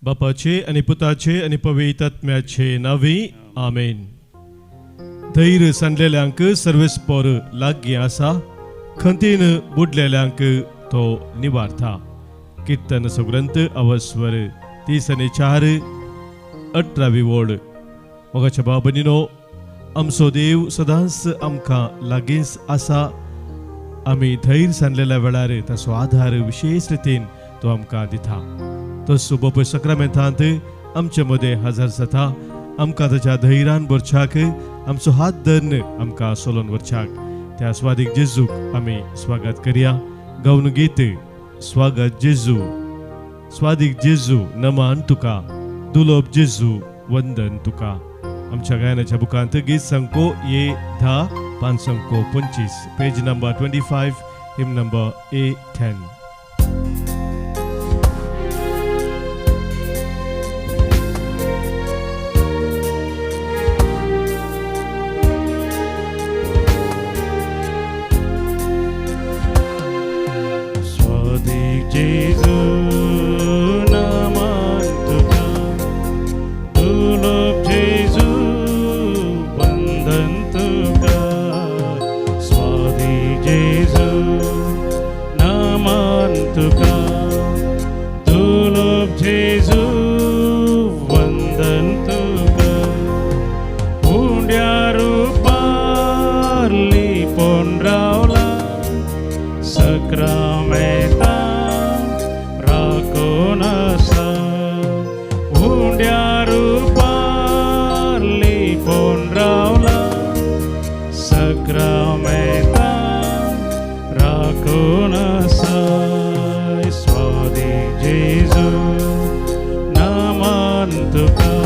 बापाचे आणि पुताचे आणि पवित्र आत्म्याचे नावे आमेन. धैर्य सांडलेल्यांक सर्वेस्पर लागी आसा, खंतीन बुडलेल्यांक तो निवारता. कीर्तन सुग्रंथ अवस्वर 34 18वी ओळ. मोगाच्या बाबनीनो, आमचो देव सदांच आमकां लागींच आसा. आमी धैर्य सांडलेल्या वेळार ताचो आधार विशेष रितीन तो आमकां दिता. तसो बोप सक्रामेंतांत आमचे मदें हजर जाता. आमकां ताच्या धैर्यान भरच्याक, आमचो हात धरून आमकां सोलोन व्हरच्याक त्या स्वादीक जेजूक आमी स्वागत करया. गावन गीत स्वागत जेजू. स्वादीक जेजू नमान तुका, दुलोप जेजू वंदन तुका. आमच्या गायनाच्या बुकांत गीत संको ये 10 5 संको 25, पेज नंबर 25, हिम नंबर A10. जेजू नमान तुका, दुलोप जेजू वंदन तुका. स्वादी जेजू नमान तुका, दुलोप जेजू वंदन तुका. उंड्या रूपारली पोंड्रावला सक्रामेंता Sakramenta rakonasai. Swadi Jesu naman tuka,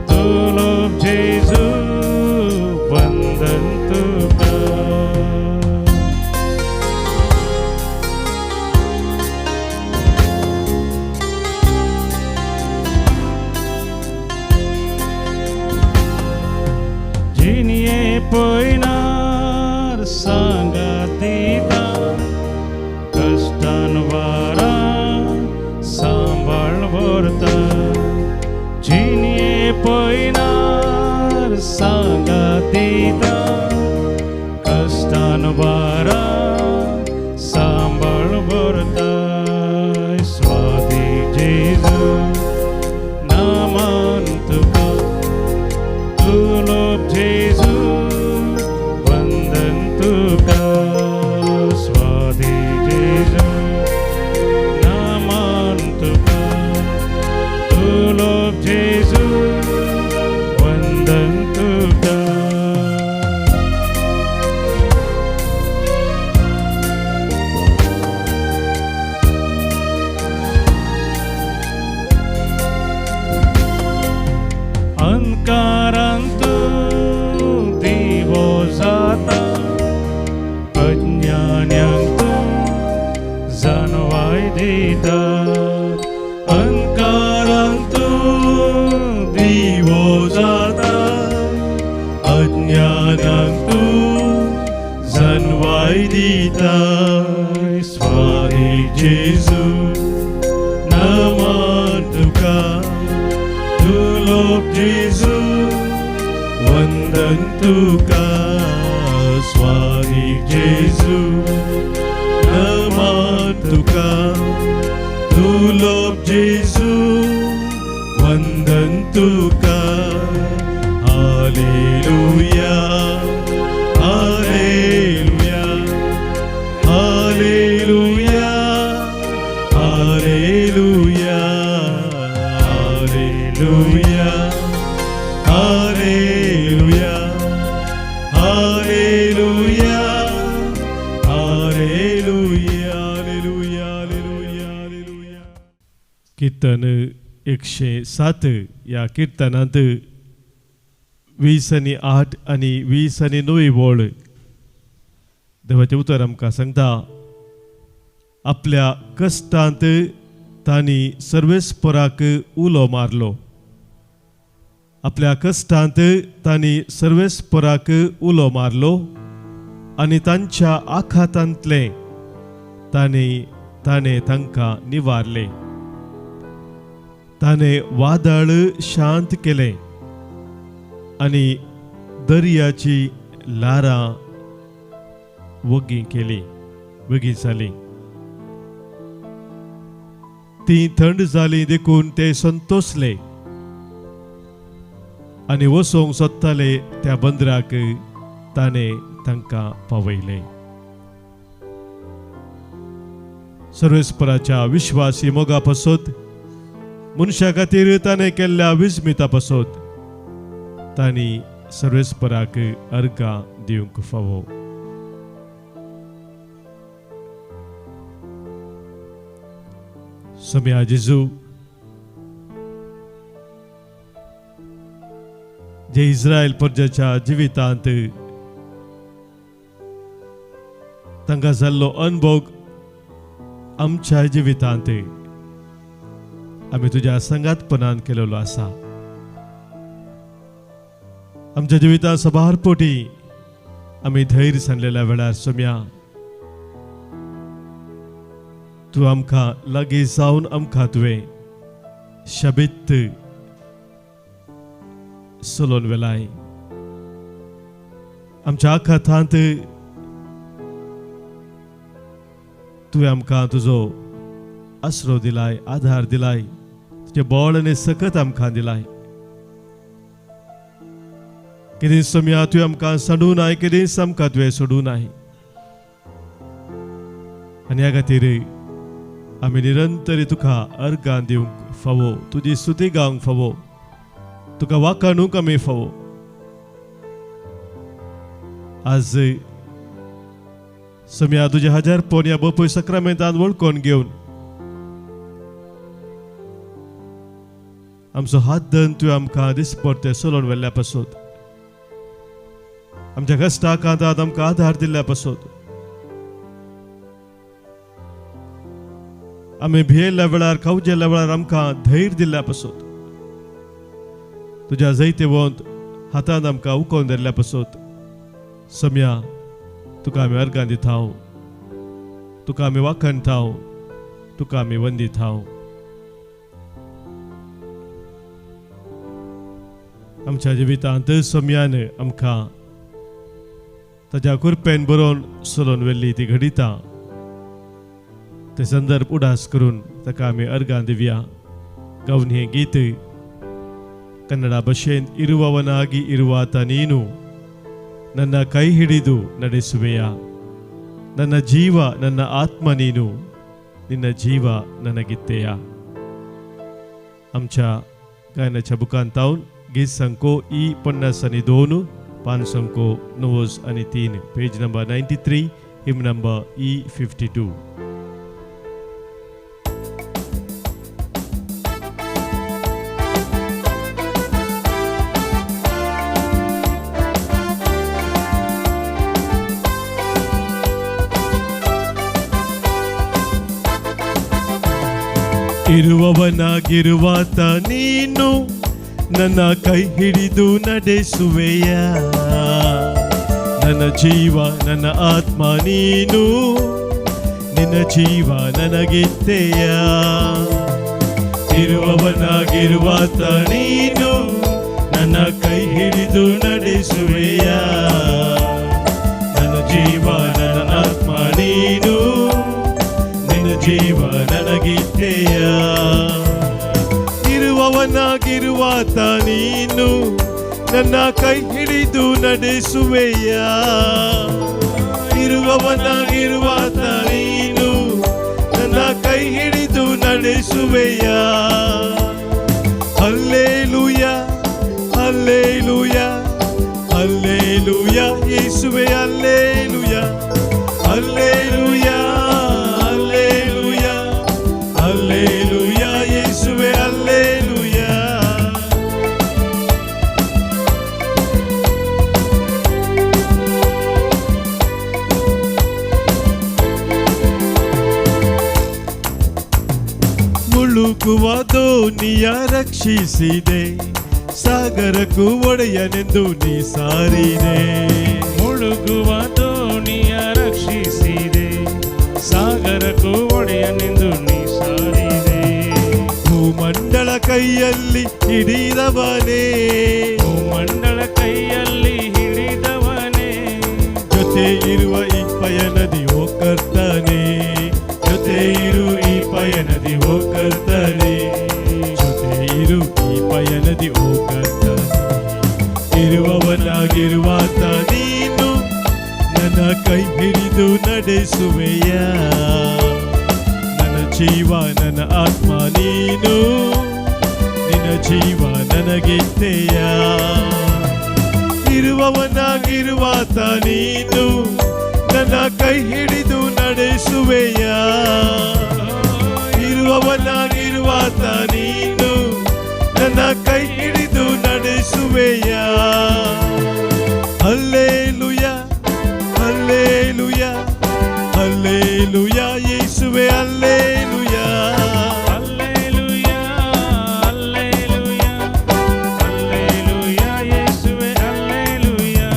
dulop Jesu vandan tuka. Jinie poinar sangatita, kastan vara sambal vorta. Jinie poinar sangatita, kastan vara sambal vorta. Swadi Jesu naman tuka, dulop Jesu वंदन तुका. स्वादी जेजू नमान तुका, दुलोप जेजू वंदन तुका. अंकारांत दिवो जाता, अज्ञान्यांक जाणवाय दिता. अंकारांत दिवो जाता, अज्ञान्यांक जाणवाय दिता. स्वादी जेजू नमान तुका, दुलोप जेजू वंदन तुका. स्वादी जेजू नमान तुका, दुलोप जेजू वंदन तुका. Hallelujah, hallelujah, hallelujah, hallelujah, hallelujah, hallelujah, hallelujah, hallelujah, hallelujah, hallelujah. कीर्तन 107 या कीर्तनांत 28 आणि 29 ओळ. देवाचें उतर आमकां सांगता. आपल्या कश्टांत तांणी सर्वेस्पराक उलो मारलो. आपल्या कश्टांत तांणी सर्वेस्पराक उलो मारलो आणि तांच्या आखातांतले ताणे तांकां निवारले. ताने वादळ शांत केले आणि दर्याची लारा वगी केली, वगी जाली. ती थंड जाली देखून ते संतोषले आणि वसोंक सोदताले त्या बंदराक ताने तांकां पावयले. सर्वेस्पराच्या विश्वासी मोगा पासत मनशा खातीर ताणें केल्ल्या विस्मिता पासत तांणी सर्वेस्पराक अर्गां दिवंक फावो. सम्या जेजू जे इस्रायल प्रजेच्या जिवितांत तांकां जाल्लो अनुभव आमच्या जिवितांत आमी तुज्या संगातपणान केलेलो आसा. आमच्या जिवितांत सबार पोटी आमी धैर्य सांडलेल्या वेळार सम्या तू आमकां लागीं जावन आमकां तुवें शबित चलोवन वेलाय. आमच्या आखातांत तुवें आमकां तुजो आसरो दिलाय, आधार दिलाय, तुजे बोळ आनी सकत आमकां दिलाय. केदी सम्या तुवें आमकां सोडूं नाय, केदीच आमकां तुवें सोडूं नाय. आनी ह्या खातीर आमी निरंतर तुका अर्गां दिवंक फावो, तुजी स्तुती गावंक फावो, तुका वाखाणूंक आमी फावो. आज सम्या तुजे हजार पोन ह्या बापूय सक्रामेंतान वळखून घेवन आमचो हात धरून तुवें आमकां दिसपरते चलोवन व्हेल्ल्या पासत, आमच्या कश्टा कांतांत आमकां आधार दिल्ल्या पासत, आमी भियेल्ल्या वेळार खावजेल्ल्या वेळार आमकां धैर्य दिल्ल्या पासत, तुज्या जैते वंत हातांत आमकां उखोवन धरल्या पासत सम्या तुका आमी अर्गां दिताव, तुका आमी वाखणताव, तुका आमी वंदिताव. आमच्या जिवितांत सम्यान आमकां ताच्या कुरपेन बरोवन चलोवन व्हेल्ली ती घडिता ते संदर्भ उडास करून ताका आमी अर्गां दिवया. गावन हें गीत कन्नಡ ಭಾಷೆಯಿಂದ ಇರುವವನಾಗಿ ಇರುವಾತ ನೀನು ನನ್ನ ಕೈ ಹಿಡಿದು ನಡೆಸುವೆಯ, ನನ್ನ ಜೀವ ನನ್ನ ಆತ್ಮ ನೀನು, ನಿನ್ನ ಜೀವ ನನಗಿತ್ತೆಯ. आमच्या गायनाच्या बुकांत हांव गीत संको E52, पान संको 9 आणि 3, पेज नंबर 93, हिम नंबर E52. ಇರುವವನಾಗಿರುವಾತ ನೀನು ನನ್ನ ಕೈ ಹಿಡಿದು ನಡೆಸುವೆಯ, ನನ್ನ ಜೀವ ನನ್ನ ಆತ್ಮ ನೀನು, ನಿನ್ನ ಜೀವ ನನಗಿತ್ತೆಯ. ಇರುವವನಾಗಿರುವಾತ ನೀನು ನನ್ನ ಕೈ ಹಿಡಿದು ನಡೆಸುವೆಯ, ನನ್ನ ಜೀವ ನನ್ನ ಆತ್ಮ ನೀನು, ಜೀವ ನನಗಿತ್ತೆಯ. ಇರುವವನಾಗಿರುವಾತ ನೀನು ನನ್ನ ಕೈ ಹಿಡಿದು ನಡೆಸುವೆಯ, ಇರುವವನಾಗಿರುವಾತ ನೀನು ನನ್ನ ಕೈ ಹಿಡಿದು ನಡೆಸುವೆಯ. ಹಲ್ಲೇಲೂಯ ಹಲ್ಲೇಲೂಯ ಹಲ್ಲೇಲೂಯ ಯೇಸುವೇ hallelujah hallelujah Hallelujah, Yeshua, Hallelujah. ಮುಳುಗುವ ದೋಣಿಯ ರಕ್ಷಿಸಿದೆ, ಸಾಗರಕ್ಕೂ ಒಡೆಯನೆಂದು ನೀ ಸಾರಿದೆ. ಮುಳುಗುವ ದೋಣಿಯ ರಕ್ಷಿಸಿದೆ, ಸಾಗರಕ್ಕೂ ಒಡೆಯನೆಂದು ನೀ ಸಾರಿದೆ. ಭೂಮಂಡಲ ಕೈಯಲ್ಲಿ ಹಿಡಿದವನೇ, ಭೂಮಂಡಲ ಕೈಯಲ್ಲಿ ಹಿಡಿದವನೇ, ಜೊತೆ ಇರುವ ಈ ಪಯಣದಿ ಓ ಕರ್ತನೇ, ಜೊತೆ ಇರು ಈ ಪಯಣದಿ ಓ ಕರ್ತನೇ, ಜೊತೆ ಇರು ಈ ಪಯಣದಿ ಓ ಕರ್ತನೇ. ಇರುವವನಾಗಿರುವಾತ ನೀನು ನನ್ನ ಕೈ ಹಿಡಿದು ನಡೆಸುವೆಯ, ನನ್ನ ಜೀವ ನನ್ನ ಆತ್ಮ ನೀನು, ನಿನ್ನ ಜೀವ ನನಗಿತ್ತೆಯ. ಇರುವವನಾಗಿರುವಾತ ನೀನು ನನ್ನ ಕೈ ಹಿಡಿದು ನಡೆಸುವೆಯ, ಇರುವವನಾಗಿರುವಾತ ನೀನು ನನ್ನ ಕೈ ಹಿಡಿದು ನಡೆಸುವೆಯ. ಹಲ್ಲೆಲೂಯಾ ಹಲ್ಲೆಲೂಯಾ ಹಲ್ಲೆಲೂಯಾ ಯೇಸುವೆ ಹಲ್ಲೆಲೂಯಾ. ಹಲ್ಲೆಲೂಯಾ ಹಲ್ಲೆಲೂಯಾ ಹಲ್ಲೆಲೂಯಾ ಯೇಸುವೇ ಹಲ್ಲೆಲೂಯಾ.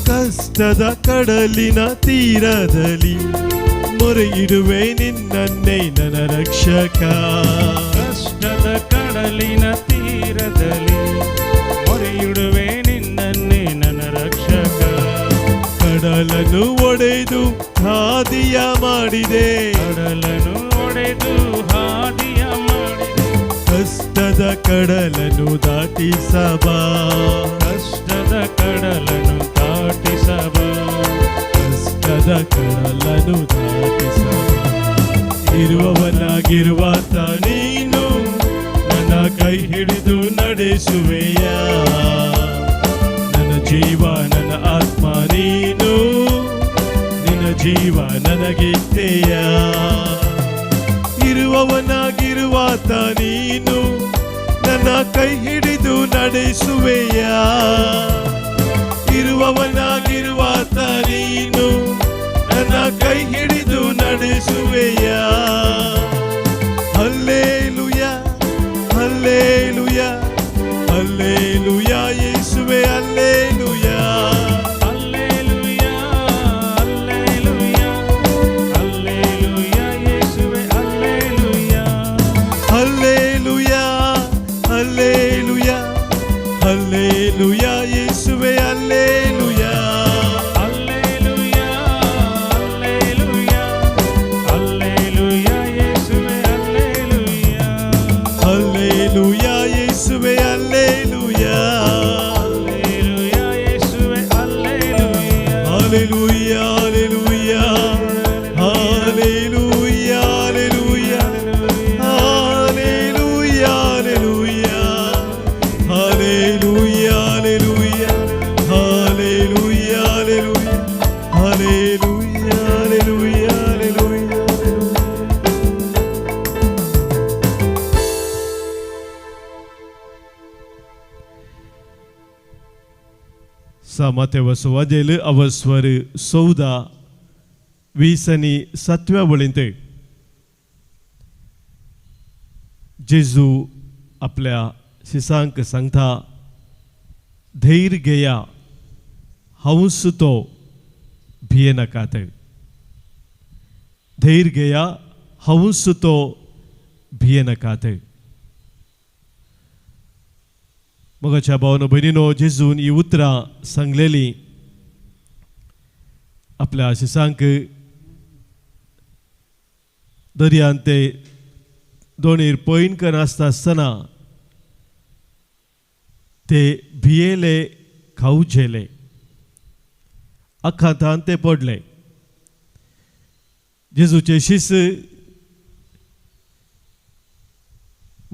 ಕಷ್ಟದ ಕಡಲಿನ ತೀರದಲ್ಲಿ ಮೊರೆ ಇಡುವೆ ನಿನ್ನನ್ನೇ ನನ್ನ ರಕ್ಷಕ, ಕಷ್ಟದ ಕಡಲಿನ ತೀರದಲ್ಲಿ ಮೊರೆಯಿಡುವೆ ನಿನ್ನನ್ನೇ ನನ್ನ ರಕ್ಷಕ. ಕಡಲನ್ನು ಒಡೆದು ಹಾದಿಯ ಮಾಡಿದೆ, ಕಡಲನ್ನು ಒಡೆದು ಹಾದಿಯ ಮಾಡಿದೆ, ಕಷ್ಟದ ಕಡಲನ್ನು ದಾಟಿಸಬಾ, ಕಷ್ಟದ ಕಡಲನ್ನು ದಾಟಿಸಬಾ, ಕಷ್ಟದ ಕಡಲನ್ನು ದಾಟಿಸಬಾ. ಇರುವವನಾಗಿರುವಾತ ನೀನು ನನ್ನ ಕೈ ಹಿಡಿದು ನಡೆಸುವೆಯ, ನನ್ನ ಜೀವ ನನ್ನ ಆತ್ಮ ನೀನು, ನಿನ್ನ ಜೀವ ನನಗಿತ್ತೆಯ. ಇರುವವನಾಗಿರುವಾತ ನೀನು ನನ್ನ ಕೈ ಹಿಡಿದು ನಡೆಸುವೆಯ, ಇರುವವನಾಗಿರುವಾತ ನೀನು ನನ್ನ ಕೈ ಹಿಡಿದು ನಡೆಸುವೆಯ. ಹಲ್ಲೆಲೂಯಾ ಹಲ್ಲೆಲೂಯಾ ಹಲ್ಲೆಲೂಯಾ ಯೇಸುವೆ ಹಲ್ಲೆಲೂಯಾ. ಹಲ್ಲೆಲೂಯಾ ಹಲ್ಲೆಲೂಯಾ ಹಲ್ಲೆಲೂಯಾ ಯೇಸುವೇ ಹಲ್ಲೆಲೂಯಾ. ಹಲ್ಲೆಲೂಯಾ ಹಲ್ಲೆಲೂಯಾ ಹಲ್ಲೆಲೂಯಾ ಯೇಸುವೆ ಹಲ್ಲೆಲೂಯಾ. ಹಲ್ಲೆಲೂಯಾ ಹಲ್ಲೆಲೂಯಾ ಹಲ್ಲೆಲೂಯಾ ಯೇಸುವೇ ಹಲ್ಲೆಲೂಯಾ. ಹಲ್ಲೆಲೂಯಾ ಯೇಸುವೆ ಹಲ್ಲೆಲೂಯಾ. ಹಲ್ಲೆಲೂಯಾ ಯೇಸುವೇ hallelujah. Hallelujah hallelujah hallelujah hallelujah hallelujah hallelujah hallelujah hallelujah hallelujah hallelujah hallelujah hallelujah. Mateus वाजेल अवस्वर 14 वीसनी 7व्या वळींत जेजू आपल्या शिसांक सांगता, धैर्य घेया, हांवूच तो, भिये नाकात. धैर्य घेया, हांवूच तो, भिये नाकात. मगाच्या भावनो भयणीनो, जेजून ही उतरां सांगलेली आपल्या शिसांक दर्यांत ते दोनीर पयन करनासतना आसतना ते भियेले, खावचेले, आखांतान ते पडले. जेजूचे शिस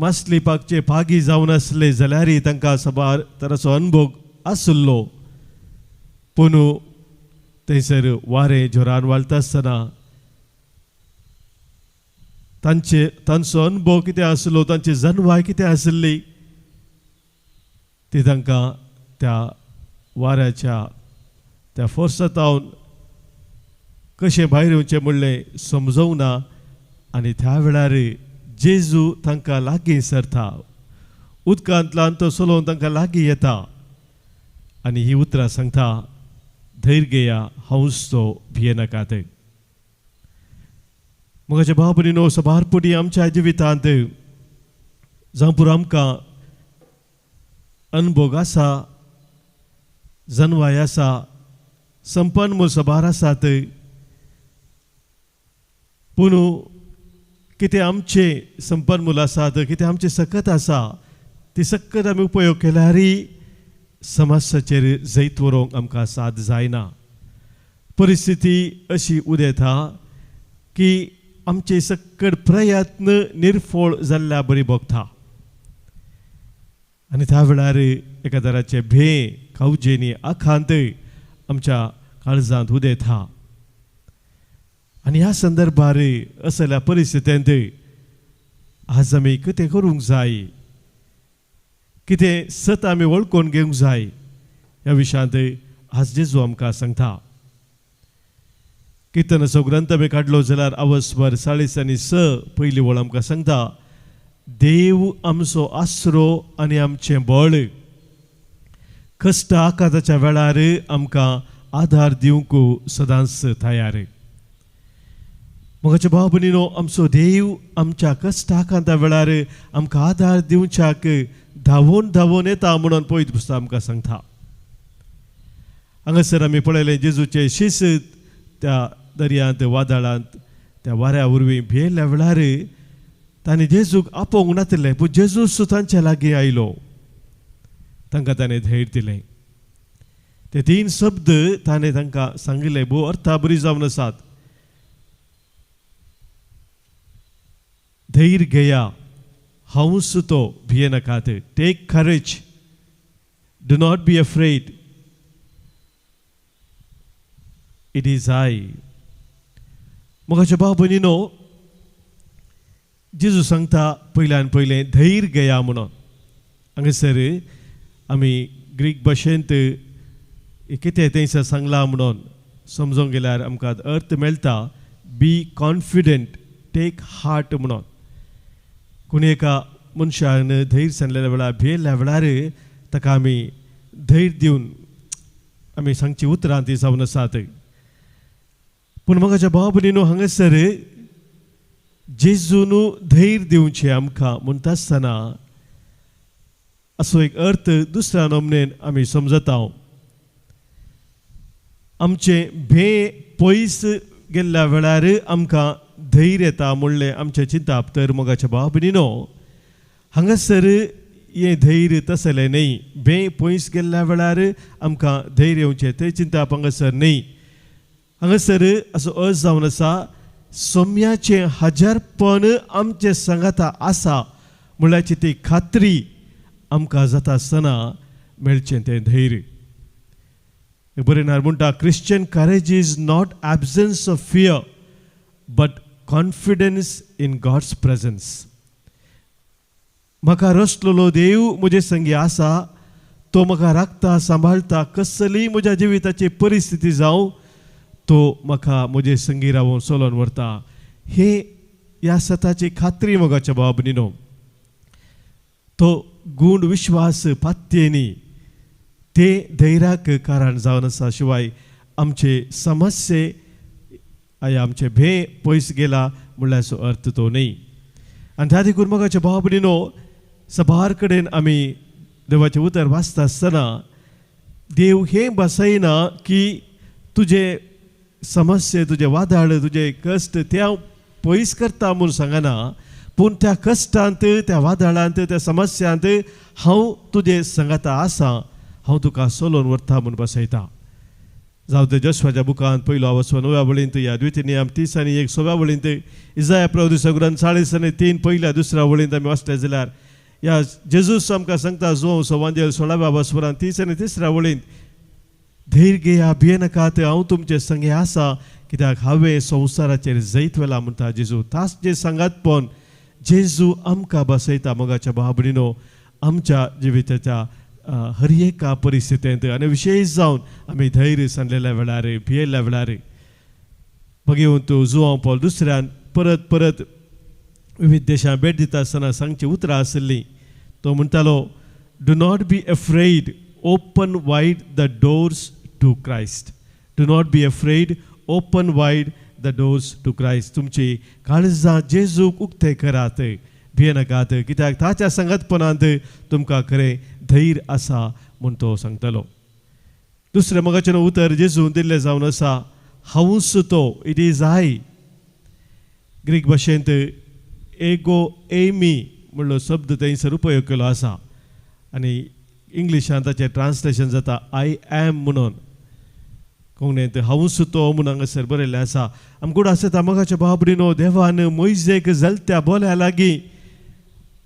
मासली पाकचे भागी जावन आसले जाल्यारय तांकां सबार तराचो अनुभव आसलो. पूण थंयसर वारें जोरान वालता आसतना तांचो अनुभव कितें आसलो, तांची जन्माय कितें आसली ती तांकां त्या वाऱ्याच्या त्या फोर्सांतावन कशें भायर येवचें म्हणलें समजूंक ना. आनी त्या वेळार जेजू तांकां लागीं सरता, उदकांतल्यान तो चलोवन तांकां लागीं येता आनी ही उतरां सांगता धैर्य घेया हांवूच तो भियेनाकात. मोगाच्या भाव भयणीनो, सबारपणी आमच्या जिवितांत जावं पुरो आमकां अनुभव आसा, जनवाय आसा, संपन्न सबार आसात, पूण कितें आमचे संपन्नमूल आसात, कितें आमचे सकत आसा, ती सकत आमी उपयोग केल्यारय समस्याचेर जैत व्हरूंक आमकां साद जायना. परिस्थिती अशी उदेता की आमचे सकट प्रयत्न निर्फळ जाल्ल्या बरी भोगता. आनी त्या वेळार एका तराचे भे कावजेनी आखांत आमच्या काळजांत उदेता. आनी ह्या संदर्भार असल्या परिस्थितींत आज आमी कितें करूंक जाय, कितें सत आमी वळखून घेवंक जाय, ह्या विशयांत आज जेजू आमकां सांगता. किर्तनाचो ग्रंथ आमी काडलो जाल्यार अवस्वर 40:6 पयली वळ आमकां सांगता, देव आमचो आसरो आनी आमचें बळ, कश्ट आकाताच्या वेळार आमकां आधार दिवंक सदांच तयार. मोगाच्या भाव भयणीनो, आमचो देव आमच्या कश्ट आकांता वेळार आमकां आधार दिवच्याक धांवून धांवून येता म्हणून पवित्र पुस्तक आमकां सांगता. हांगासर आमी पळयलें जेजूचे शिश्य त्या दर्यांत वादळांत त्या वाऱ्या वरवीं भियेल्ल्या वेळार तांणी जेजूक आपोवंक नातलें, पूण जेजूच तांच्या लागीं आयलो, तांकां ताणें धैर्य दिलें. ते 3 शब्द ताणें तांकां सांगिल्ले भोव अर्था बरी जावन आसात. धैर्य घेया हांवूच तो भियेनाकात. Take courage, do not be afraid, it is I. मोगाच्या भाव भयणीनो, जेजू सांगता पयल्यान पयलें धैर्य घेया म्हणून. हांगासर आमी ग्रीक भाशेंत कितें थंयसर सांगलां म्हणून समजूंक गेल्यार आमकां अर्थ मेळटा, बी कॉन्फिडंट, टेक हार्ट म्हणून. कोणी एका मनशान धैर्य सांगलेल्या वेळार भियेल्ल्या वेळार ताका आमी धैर्य दिवन आमी सांगची उतरां ती जावन आसात. पूण मोगाच्या भाव भयणीनो, हांगासर जेजून धैर्य दिवचें आमकां म्हणटा आसतना असो एक अर्थ दुसऱ्या नमनेन आमी समजता. आमचे भे पयस गेल्ल्या वेळार आमकां धैर्य येता म्हणलें आमचें चिंतप. तर मोगाच्या भाव भयणीनो, हांगासर हें धैर्य तसलें न्ही. भे पयस गेल्ल्या वेळार आमकां धैर्य येवचें तें चिंतप हांगासर न्ही. हांगासर असो अर्थ जावन आसा, सोम्याचें हजरपण आमचे सांगाता आसा म्हणल्याची ती खात्री आमकां जाता आसतना मेळचें तें धैर्य. बरेनार म्हणटा, Christian courage is not absence of fear but confidence in God's presence. म्हाका रचलेलो देव म्हजे संगी आसा, तो म्हाका राखता, सांबाळटा. कसलीय म्हज्या जिविताची परिस्थिती जावं, तो म्हाका म्हजे संगी रावून चलोवन व्हरता. हे ह्या सताची खात्री मोगाच्या भाव भयणीनो. तो गूढ विश्वास पात्येनी ते धैर्याक कारण जावन आसा. शिवाय आमचे समस्ये आया आमचे भे पयस गेला म्हणल्यार अर्थ तो न्ही. आनी त्या देखून मोगाच्या भाव भयणीनो, सबार कडेन आमी देवाचें उतर वाचता आसतना देव हें बसयना की तुजे समस्ये, तुजे वादळ, तुजे कश्ट ते हांव पयस करता म्हूण सांगना, पूण त्या कश्टांत, त्या वादळांत, त्या समस्यांत हांव तुजे सांगाता आसा, हांव तुका चलोवन व्हरता म्हूण बसयता. जावं ते जोशुआच्या बुकांत पयलो अवस्वर 9व्या वळींत, या द्वितीय 30:1 6व्या वळींत, इसाया प्रवक्त्याचो ग्रंथ 40:3 पहिल्या 2ऱ्या वळींत आमी वाचले जाल्यार या जेजूस आमकां सांगता जो संवांजेल 16व्या अवस्वरांत 30:3 वळींत, धैर्य घेया, भियेनाकात, हांव तुमचे संगे आसा, कित्याक हांवें संवसाराचेर जैत व्हेला म्हणटा जेजू. तास जे सांगातपण जेजू आमकां बसयता मोगाच्या भाव भयणीनो आमच्या जिविताच्या हर एका परिस्थितींत. आनी विशेश जावन आमी धैर्य सांगलेल्या वेळार, भियेल्ल्या वेळार भगवंत जुआंव पॉल दुसऱ्यान परत परत विविध देशां भेट दिता आसतना सांगची उतरां आसलीं. तो म्हणटालो, do not be afraid open wide the doors to Christ. Do not be afraid. Open wide the doors to Christ. तुमची काळजां जेजूक उक्ते करात. भियेनाकात, कित्याक ताच्या संगतपणांत तुमकां खरें धैर्य आसा म्हूण तो सांगतलो. दुसरें मोगाचें उतर जेजून दिल्लें जावन आसा, हांवूच तो, इट इज आय. ग्रीक भाशेंत एगो एमी म्हणलो शब्द थंयसर उपयोग केलो आसा आनी इंग्लिशांत ताचें ट्रान्सलेशन जाता आय एम म्हणून. कोंकणींत हांवूच तो म्हूण हांगासर बरयल्लें आसा. आमकां आसता मोगाच्या बाबडीनो, देवान मोइजेक जलत्या बोल्या लागीं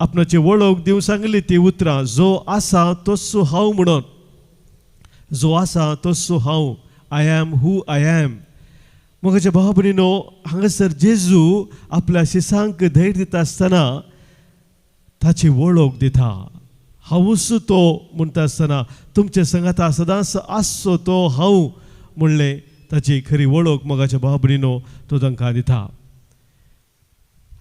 आपणाची वळख दिवंक सांगली ती उतरां, जो आसा तोच हांव म्हणून. जो आसा तोच हांव. I am who I am. मोगाच्या बाबडीनो, हांगासर जेजू आपल्या शिसांक धैर्य दिता आसतना ताची वळख दिता. हांवूच तो म्हणटा आसतना तुमचे संगता सदांच आसचो तो हांव म्हणलें ताची खरी वळख मोगाच्या बाबडीनो तो तांकां दिता.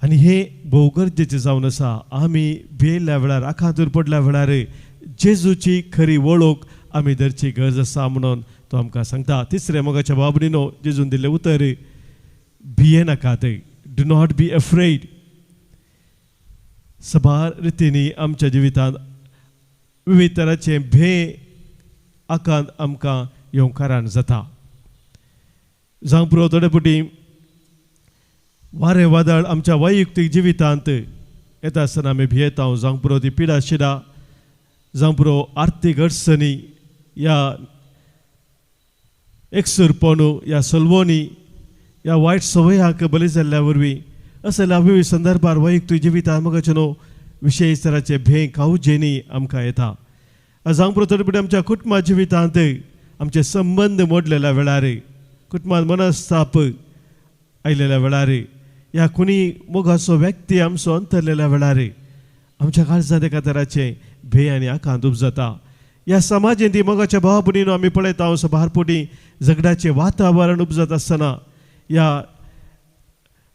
आनी हें भोव गरजेचें जावन आसा. आमी भियेल्ल्या वेळार, आखांतूर पडल्या वेळार जेजूची खरी वळख आमी धरची गरज आसा म्हणून तो आमकां सांगता. तिसरें मोगाच्या बाबडीनो जेजून दिल्लें उतर, भियेनाकात. Do not be afraid. सबार रितींनी आमच्या जिवितांत विविध तरांचे भंय आकांत आमकां येवंक कारण जाता. जावं पुरो थोडे फावटी वारें वादळ आमच्या वैयक्तीक जिवितांत येता आसतना आमी भियेता. जावं पुरो ती पिडा शिडा, जावं पुरो आर्थीक अडचणी, या एकसुरपणू, या सलवणी, या वायट संवयांक बली जाल्ल्या वरवीं असल्या विविध संदर्भार वैयक्तीक जिवितांत मोगाचें न्हू विशेश तरांचे भंय कावजेनी आमकां येता. जावं पुरो थोडे फावटी आमच्या कुटुंबा जिवितांत आमचे संबंद मोडलेल्या वेळार, कुटुंबांत मनस्ताप आयलेल्या वेळार, या कोणी मोगाचो व्यक्ती आमचो अंतरलेल्या वेळार आमच्या काळजांत एका तराचें भंय आनी आकांत उपजता. ह्या समाजांत मोगाच्या भावा भयणीनो आमी पळयता सबारपोटी झगड्याचें वातावरण उपजत आसतना, ह्या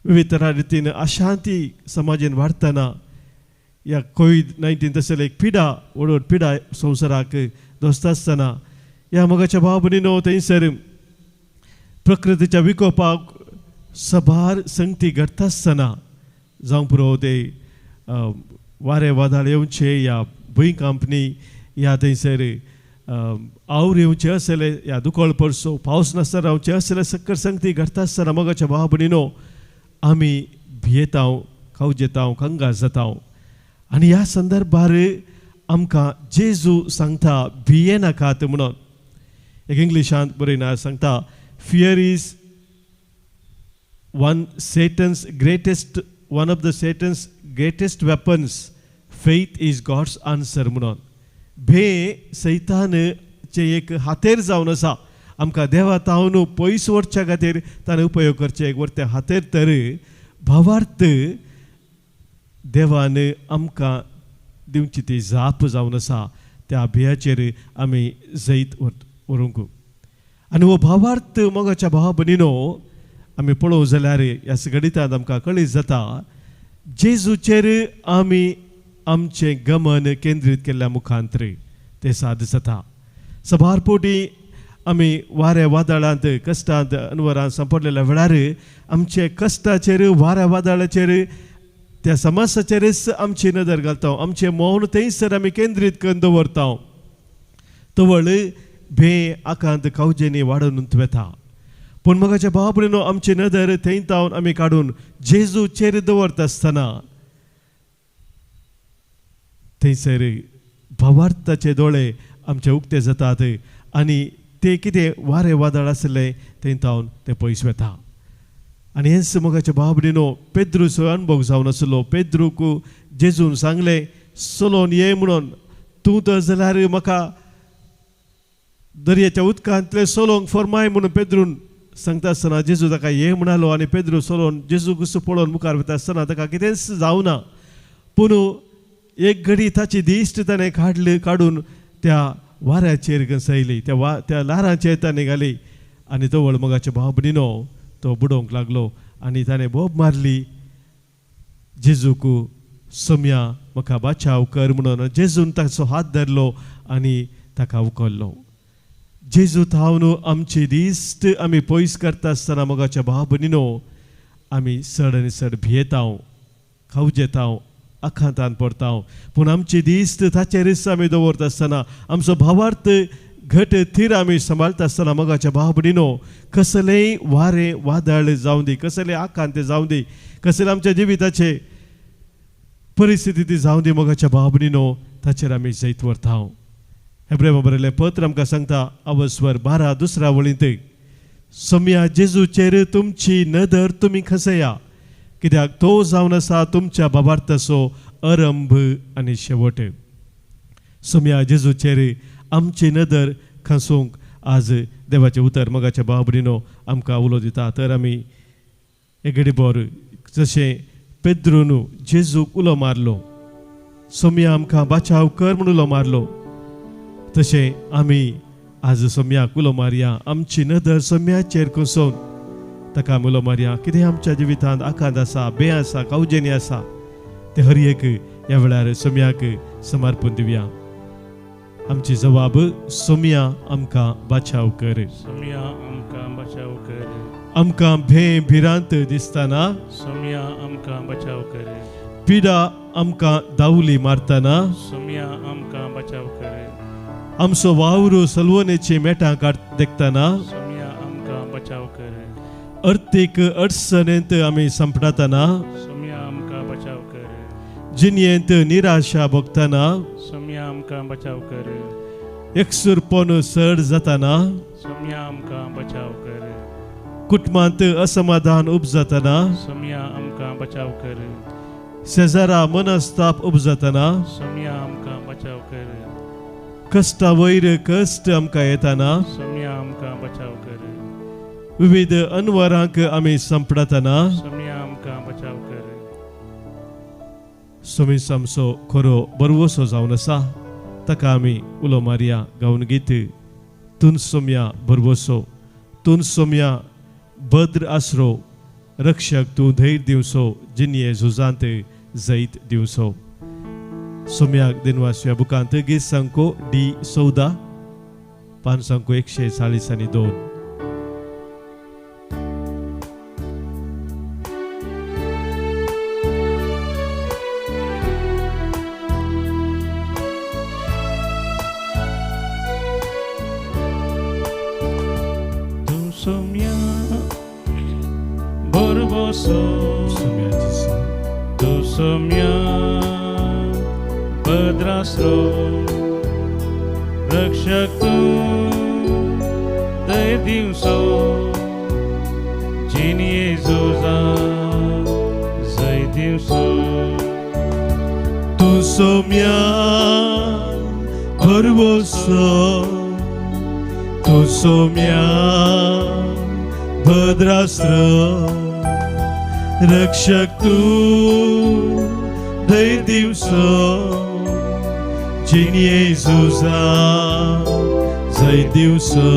विविध तरा रितीन अशांती समाजांत वाडटना, ह्या कोविड-19 तसले एक पिडा व्हड पिडा संवसाराक दोसता आसतना, ह्या मोगाच्या भावा भयणीनो थंयसर प्रकृतीच्या विकोपाक सबार संगती घडटा आसतना, जावं पुरो ते वारें वादळ येवचे, या भुंयकांपणी, या थंयसर आवर येवचे असले, या दुकोळ परसो पावस नासतना रावचे असले सक्कर संगती घडटा आसतना मोगाच्या भावा भयणीनो आमी भियेता, खावजेता, कंगाल जाता. आनी ह्या संदर्भार आमकां जेजू सांगता भियेनाकात म्हणून. एक इंग्लिशांत बरयना सांगता, fear is one of the Satan's greatest weapons. Faith is God's answer म्हणून. भे सैतानाचे एक हातेर जावन आसा. आमकां देवा तावन पयस वचच्या खातीर ताणें उपयोग करचे एक वरते हातेर. तर भावार्थ देवान आमकां दिवची ती जाप जावन आसा, त्या भियाचेर आमी जैत व्हरूंक. आनी हो भावार्थ मोगाच्या भावा भयणीनो आमी पळोवं जाल्यार ह्या घडितांत आमकां कळीत जाता, जेजूचेर आमी आमचें गमन केंद्रीत केल्ल्या मुखांतर तें साद जाता. सबारपोटी आमी वाऱ्या वादळांत कश्टांत अनवरांत सांपडलेल्या वेळार आमचे कश्टाचेर वाऱ्या वादळाचेर त्या समस्याचेरच आमची नदर घालता, आमचें मौन थंयसर आमी केंद्रीत करून दवरता. तवळ भे आकांत कावजेनी वाडून वेता. पूण मोगाच्या भावा भयणीनो आमची नदर थंय तावन आमी काडून जेजूचेर दवरता आसतना थंयसर भावार्थाचे दोळे आमचे उक्ते जातात आनी ते कितें वारें वादळ आसलें थंय तावन ते पयस वेता. आनी हेंच मोगाच्या भावा भयणीनो पेद्रूचो अनुभव जावन आसलो. पेद्रूक जेजून सांगलें चलोन ये म्हणून, तूं तर जाल्यार म्हाका दर्याच्या उदकांतले चलोवंक फरमाय म्हणून पेद्रून सांगता आसतना जेजू ताका ये म्हणालो. आनी पेद्रू चलोवन जेजू कसो पळोवन मुखार वता आसतना ताका कितेंच जावना. पूण एक घडी ताची दिश्ट ताणें काडून त्या वाऱ्याचेर घसयली, त्या लारांचेर ताणें घाली. आनी तो मोगाच्या भावा भयणीनो तो बुडोवंक लागलो. आनी ताणें बोब मारली जेजूक, सोम्या म्हाका बाचाव कर म्हणून. जेजून ताचो हात धरलो आनी ताका उखल्लो. जेजू थावन आमची दिश्ट आमी पयस करता आसतना मोगाच्या भाव भयणीनो आमी चड आनी चड भियेतांव, खावजेतांव, आखांतान पडतांव. पूण आमची दिश्ट ताचेरच आमी दवरता आसतना आमचो भावार्थ घट थीर आमी सांबाळटा आसतना मोगाच्या भाव भयणीनो कसलेंय वारें वादळ जावं दी, कसलें आकांत जावं दी, कसलें आमच्या जिविताचे परिस्थिती ती जावं दी मोगाच्या भाव भयणीनो ताचेर आमी जैत व्हरतांव. हेब्रेमा बरयल्लें पत्र आमकां सांगता अवस्वर 12 दुसऱ्या वळींत सोम्या जेजूचेर तुमची नदर तुमी खसया कित्याक तो जावन आसा तुमच्या भावार्थाचो आरंभ आनी शेवट. सोम्या जेजूचेर आमची नदर खसूंक आज देवाचें उतर मोगाच्या भाव भयणीनो आमकां उलो दिता. तर आमी एगडीभर जशें पेद्रून जेजूक उलो मारलो, सोम्या आमकां बाचाव कर म्हूण उलो मारलो, तशें आमी आज सोम्याक उलो मारया. आमची नदर सोम्याचेर खसून ताका आमी उलो मारया. कितें आमच्या जिवितांत आकांत आसा, भंय आसा, कावजेनी आसा ते हर एक ह्या वेळार सोम्याक समर्पण दिवया. आमची जबाब सोम्या आमकां बाचाव कर. सोम्या आमकां बचाव कर. आमकां भंय भिरांत दिसतना सोम्या आमकां बचाव कर. पिडा आमकां दावली मारतना सोम्या आमकां बचाव कर. आमचो वावर सलवणेची मेटां देखतना सोम्या आमकां बचाव कर. अर्थीक अडचणेंत आमी संपटातना सोम्या आमकां बचाव कर. जिणयेंत निराशा भोगतना सोम्या आमकां बचाव कर. एकसुरपण चड जाताना सोम्या आमकां बचाव कर. कुटुंबांत असमाधान उपजतना सोम्या आमकां बचाव कर. शेजारा मनस्ताप उपजतना सोम्या आमकां बचाव कर. कश्टा वयर कश्ट आमकां येताना सोम्या आमकां बचाव कर. विविध अनवरांक आमी संपटातना सोम्या आमकां बचाव कर. सोमीस आमचो खरो बरवसो जावन आसा ताका आमी उलो मारया. गावन गीत तून सोम्या बरवसो, तून सोम्या भद्र आसरो, रक्षक तूं धैर्य दिवसो, जिणये झुजांत जैत दिवसो. सोम्याक दिनवास ह्या बुकांत गीत संको D14 पान संको 142. तूं सोम्या बरवसो, तूं सोम्या भद्रासरो, रक्षक तूं धैर्य दिवसो, जिणये झुजांत जैत दिवसो. तूं सोम्या बरवसो, तूं सोम्या भद्रासरो, रक्षक तूं धैर्य दिवसो, जिणये झुजांत जैत दिवसो.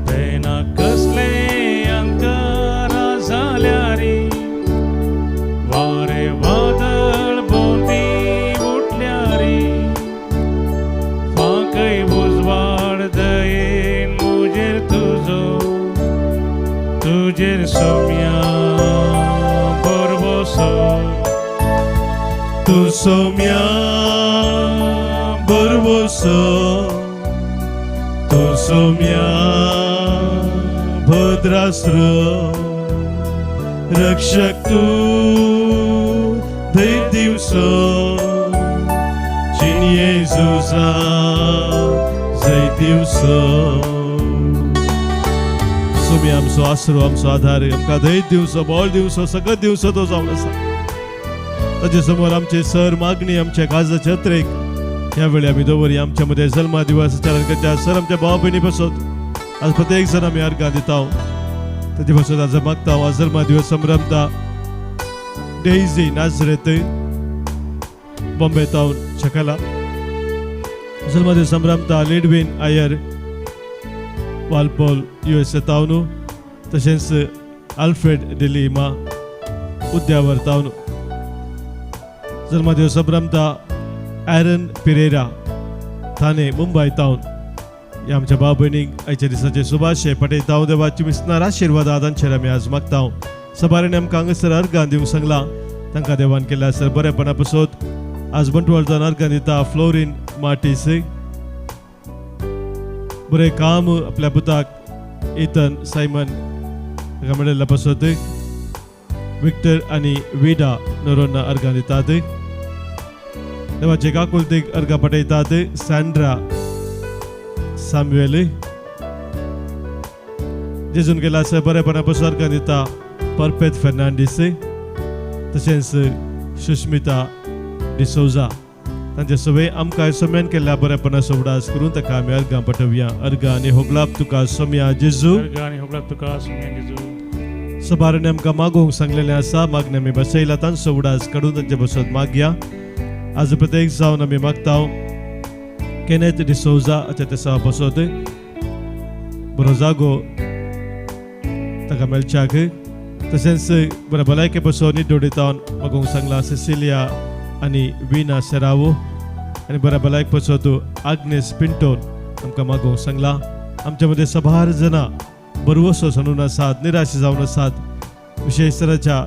बेना कसले अंकारा जाल्यारी, वारे वादळ भोंवती उठल्यारी, फांकय उजवाड दयेन मुजेर तुजो, तुजेर सोम्या बरवसो. तूं सोम्या बरवसो, तूं सोम्या भद्रासरो, रक्षक तूं धैर्य दिवसो, जिणये झुजांत जैत दिवसो. सोम्या आमचो आसरो, आमचो आधार, आमकां धैर्य दिवसो, बळ दिवसो, सगळं दिवसो तो जावन आसा. ताचे समोर आमचे सर मागणी आमच्या काळजाच्या अत्रेक ह्या वेळी आमी दवरया. आमच्या मध्ये जल्मा दिवसाच्या रंगाच्या सर आमच्या भाव भयणी बसत आज प्रत्येक जण आमी अर्घां दिता. ताचे बसत आज मागता आज जल्मा दिवस संभ्रमता डेझी नाझरेत बॉम्बे टाउन शकला. जल्मा दिवस संभ्रमता लिडविन आयर वालपॉल USA तावन तशेंच Alfred dilemma उद्यावर तावन जल्मादेव सबरमता Aaron Pereira Thane Mumbai तावन ह्या आमच्या भाव भयणीक आयच्या दिसाचे शुभाशय पटयता देवाची मिसनार आशिर्वाद आदांचेर आमी आज मागता सबारेने आमकां हांगासर अर्गां दिवंक सांगला तांकां देवान केल्या सर बरेपणा पसत आज बंटवाळजान अर्गां दिता फ्लोरीन मार्टिस बरें काम आपल्या पुताक इथन सायमन ताका मेळिल्ल्या पसत विक्टर आनी विडा नोरोना अर्गां दितात देवाचे काकुलतेक अर्गां पटयतात सँड्रा सॅम्युएल जेजून गेला सर बरेपणा पसत अर्गां दिता परपेत फेर्नांडीस तशेंच सुष्मिता डिसोजा तांचे सवय आमकां सोम्यान केल्ल्या बरेपणा सोवडास करून ताका आमी अर्गां पटोवया अर्गां आनी होगलाप तुका सोम्या जेजू अर्गां आनी होगलाप तुका सोम्या जेजू सबाराने आमकां मागोवंक सांगलेलें आसा मागणे आमी बसयला तांचो उडास काडून तांचे बसत मागया आज प्रत्येक जावन आमी मागता केनेथ डिसोजा ते बसत बरो जागो ताका मेळच्याक तशेंच बरे भलायके बसोन निडोडितावन मागोवंक सांगला सिसिलिया आनी विना सेरावो आनी बऱ्या भलायक बसत आग्नेस पिंटोन आमकां मागोवंक सांगला आमच्या मदें सबार जाणां बरवसो सणून आसात निराश जावन आसात विशेष तराच्या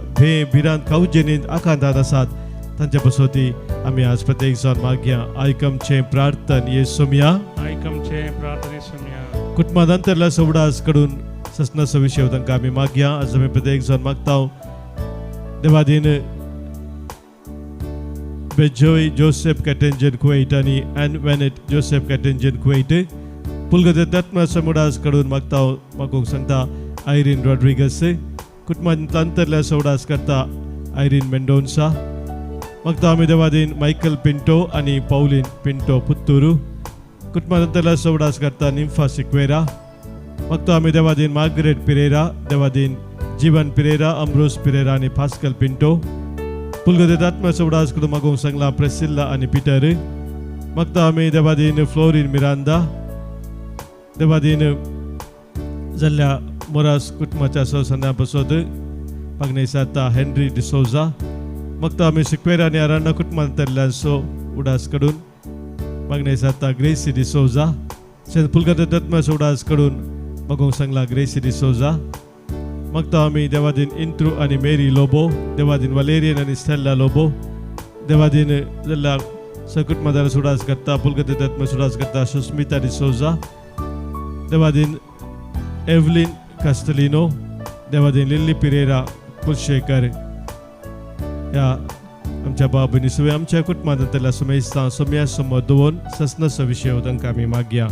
भिरांत कावजेनींत आकांतांत आसात तांच्या बसोती आमी आज प्रत्येक जावन मागया आयकमचें प्रार्थन येसुम्या आयकमचें प्रार्थन येसुम्या कुटुंबांतरल्या सवडास कडून ससनाचो विशय तांकां आमी मागया आज आमी प्रत्येक जावन मागता देवादीन बेजोय जोसेफ कॅटेंजन कुवेट आनी एन वेनेट जोसेफ कॅटेंजन कुवेट पुलगतात्मा समुदास कडून मागता मागोवंक सांगता आयरीन रॉड्रिगस कुटुंबांतरल्या सवडास करता आयरीन मेंडोन्सा मागता आमी देवादीन मायकल पिंटो आनी पौलीन पिंटो पुत्तूरू कुटुंबांतरल्या सवडास करता निम्फा सिक्वेरा मागता आमी देवादीन मार्गरेट पिरेरा देवादीन जीवन पिरेरा अमरोस पिरेरा आनी पास्कल पिंटो पुलगतात्मा सवडास कडून मागोवंक सांगला प्रेसिल्ला आनी पिटर मागता आमी देवादीन फ्लोरीन मिरांदा देवादीन जाल्ल्या मोरास कुटुंबाच्या ससन्या बसत मागणे जाता हेनरी डिसोजा मागता आमी सिक्वेरा आनी आरांडा कुटुंबांतरल्या उडास कडून मागणे जाता ग्रेसी डिसोजा पुलगतात्मा सवडास कडून मागोवंक सांगला ग्रेसी डिसोजा मागता आमी देवादीन इंट्रू आनी मेरी लोबो देवादीन वलेरियन आनी स्टेला लोबो देवादीन जाल्ल्या सकुटुंबांतल्या सुडास करता पुलगतात्मा सुडास करता सुस्मिता डिसोजा देवादीन एवलिन कास्टलिनो देवादीन लिल्ली पिरेरा कुलशेकर ह्या आमच्या भाव भयणी सगळे आमच्या कुटुंबांतल्या सुमेस्तां सोम्या समोर दवरून ससनाचो विशय तांकां आमी मागया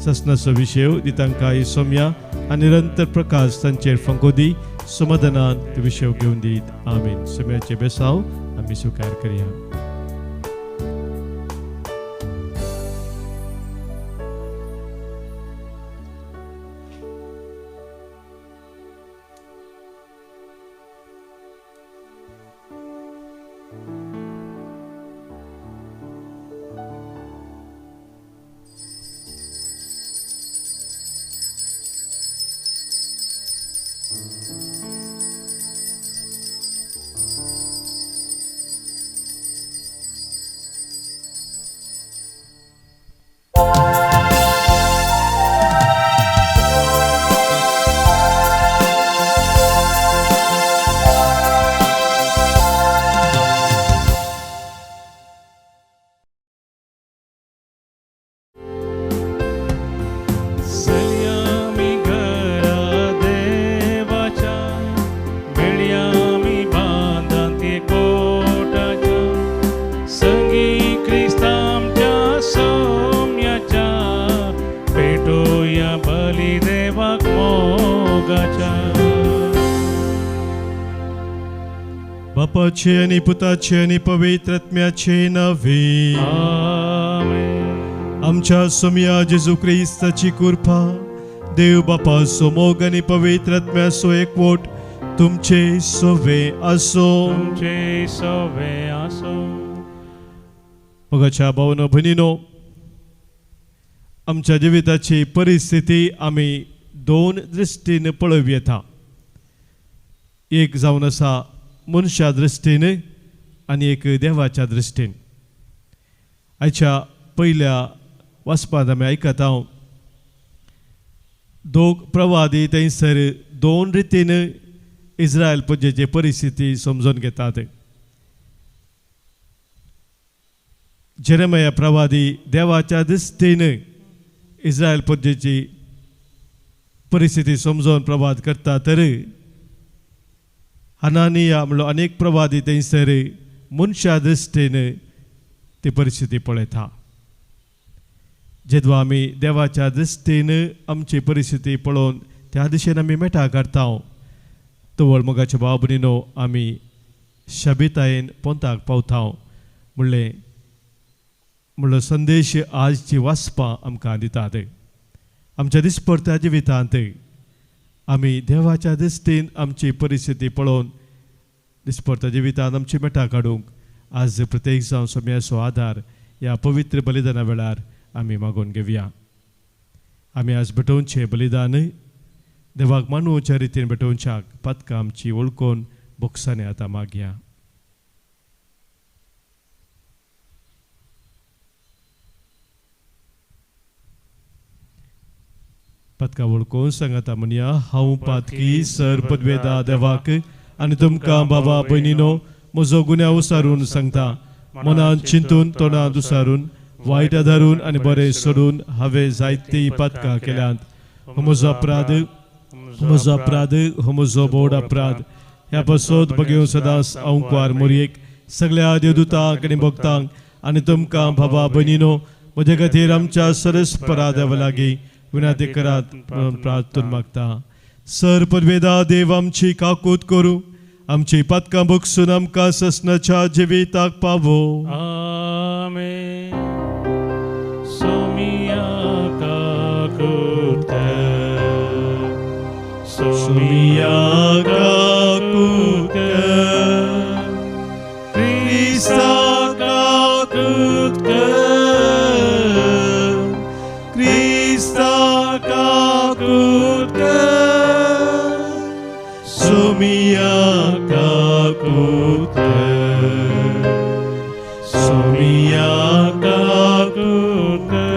ससनाचो विशय दी तांकां ही सोम्या आनी निरंतर प्रकाश तांचेर फंकोदी समाधानान विशय घेवन दीत आमीन सोम्याचे बेसांव आमी स्विकार करया बापाचे आणि पुताचे आणि पवित्रात्म्याचे नावे आमेन. आमच्या सोम्या जेजू ख्रिस्ताची कृपा देव बापाचो मोग आणि पवित्रात्म्याचो एकवट तुमचे सोवे असो. तुमचे सोवे असो. मोगाच्या भावनो भयणीनो, आमच्या जिविताची परिस्थिती आमी दोन दृश्टीन पळोवप येता. एक जावन आसा मनशा दृश्टीन आनी एक देवाच्या दृश्टीन. आयच्या पयल्या वाचपांत आमी आयकत हांव दोग प्रवादी थंयसर दोन रितीन इस्रायल प्रजेची परिस्थिती समजून घेतात. जेरेमिया प्रवादी देवाच्या दृश्टीन इस्रायल प्रजेची परिस्थिती समजून प्रवाद करता, तर हनानिया म्हणलो अनेक प्रवादी थंयसर मनशा दृश्टीन ती परिस्थिती पळयता. जेदवा आमी देवाच्या दृश्टीन आमची परिस्थिती पळोवन त्या दिशेन आमी मेटा काडटा, तवळ मोगाच्या भाव भयणीनो आमी शाबितायेन पोंताक पावता. म्हणलो संदेश आजची वाचपां आमकां दितात. आमच्या दिसपरत्या जिवितांत आमी देवाच्या दृश्टीन आमची परिस्थिती पळोवन दिसपरत्या जिवितांत आमची मेटा काडूंक आज प्रत्येक जावन सोम्याचो आदार ह्या पवित्र बलिदाना वेळार आमी मागून घेवया. आमी आज भेटोवचें बलिदान देवाक मानूच्या रितीन भेटोवच्याक पदकां आमची वळखून बोक्सांनी आतां मागया. पदकां वळखून सांगाता म्हणया, हांव पातकी सर पदवेदा देवाक आनी तुमकां बाबा भयणीनो म्हजो गुन्यांव उसारून सांगता. मनान चिंतून तोंडांत उसारून वायट धरून आनी बरें सोडून हांवें जायतीं पदकां केल्यांत. हो म्हजो अपराध, हो म्हजो बोड अपराध. ह्या पासत बगेव सदांच अंकवार मोरयेक सगळ्या देवदूतांक आनी भक्तांक आनी तुमकां बाबा भयणीनो म्हजे खातीर आमच्या सरस्परा देवा लागीं विनंती करात म्हणून प्रार्थून मागता. सर पदवेदा देव आमची काकूत करूं, आमची पदकां बगसून आमकां ससनाच्या जिविताक पावो. आमेन. सोमिया काकूत कर, सोमिया काकूत कर, क्रिस्ता काकूत कर, क्रिस्ता काकूत कर, सोमिया काकूत कर, सोमिया काकूत कर.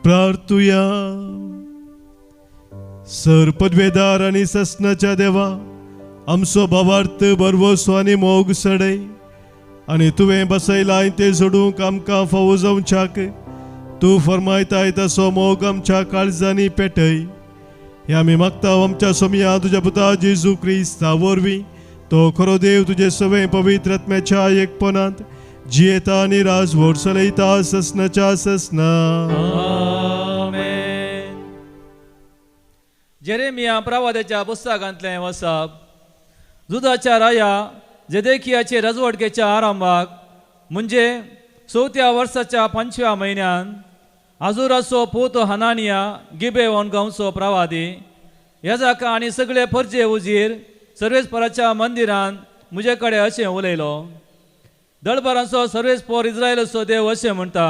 प्रार्थुया. सर पदवेदार आनी ससनाच्या देवा, आमचो भावार्थ बरवसो आनी मोग सडय आनी तुवें बसयलाय ते सोडूंक आमकां फावो जावच्याक तूं फरमायताय तसो मोग आमच्या काळजांनी पेटय. हे आमी मागता आमच्या सोमिया तुज्या पुता जेजू क्रिस्ता वरवीं. तो खरो देव तुजे सवे पवित्र आत्म्याच्या एकपणांत जियेता आनी राजवट चलयता ससनाच्या ससना. जेरेमिया प्रवाद्याच्या पुस्तकांतलें वचप. जुदाच्या राया जेदेकियाचे राजवटकेच्या आरंभाक म्हणजे 4थ्या वर्साच्या 5व्या म्हयन्यान आजुराचो पूत हनानिया गिबेओन गांवचो प्रवादी याजाका आनी सगळे फर्जे उजीर सर्वेस्पराच्या मंदिरांत म्हजे कडेन अशें उलयलो. दळभरांचो सर्वेस्पर इस्रायलाचो देव अशें म्हणटा,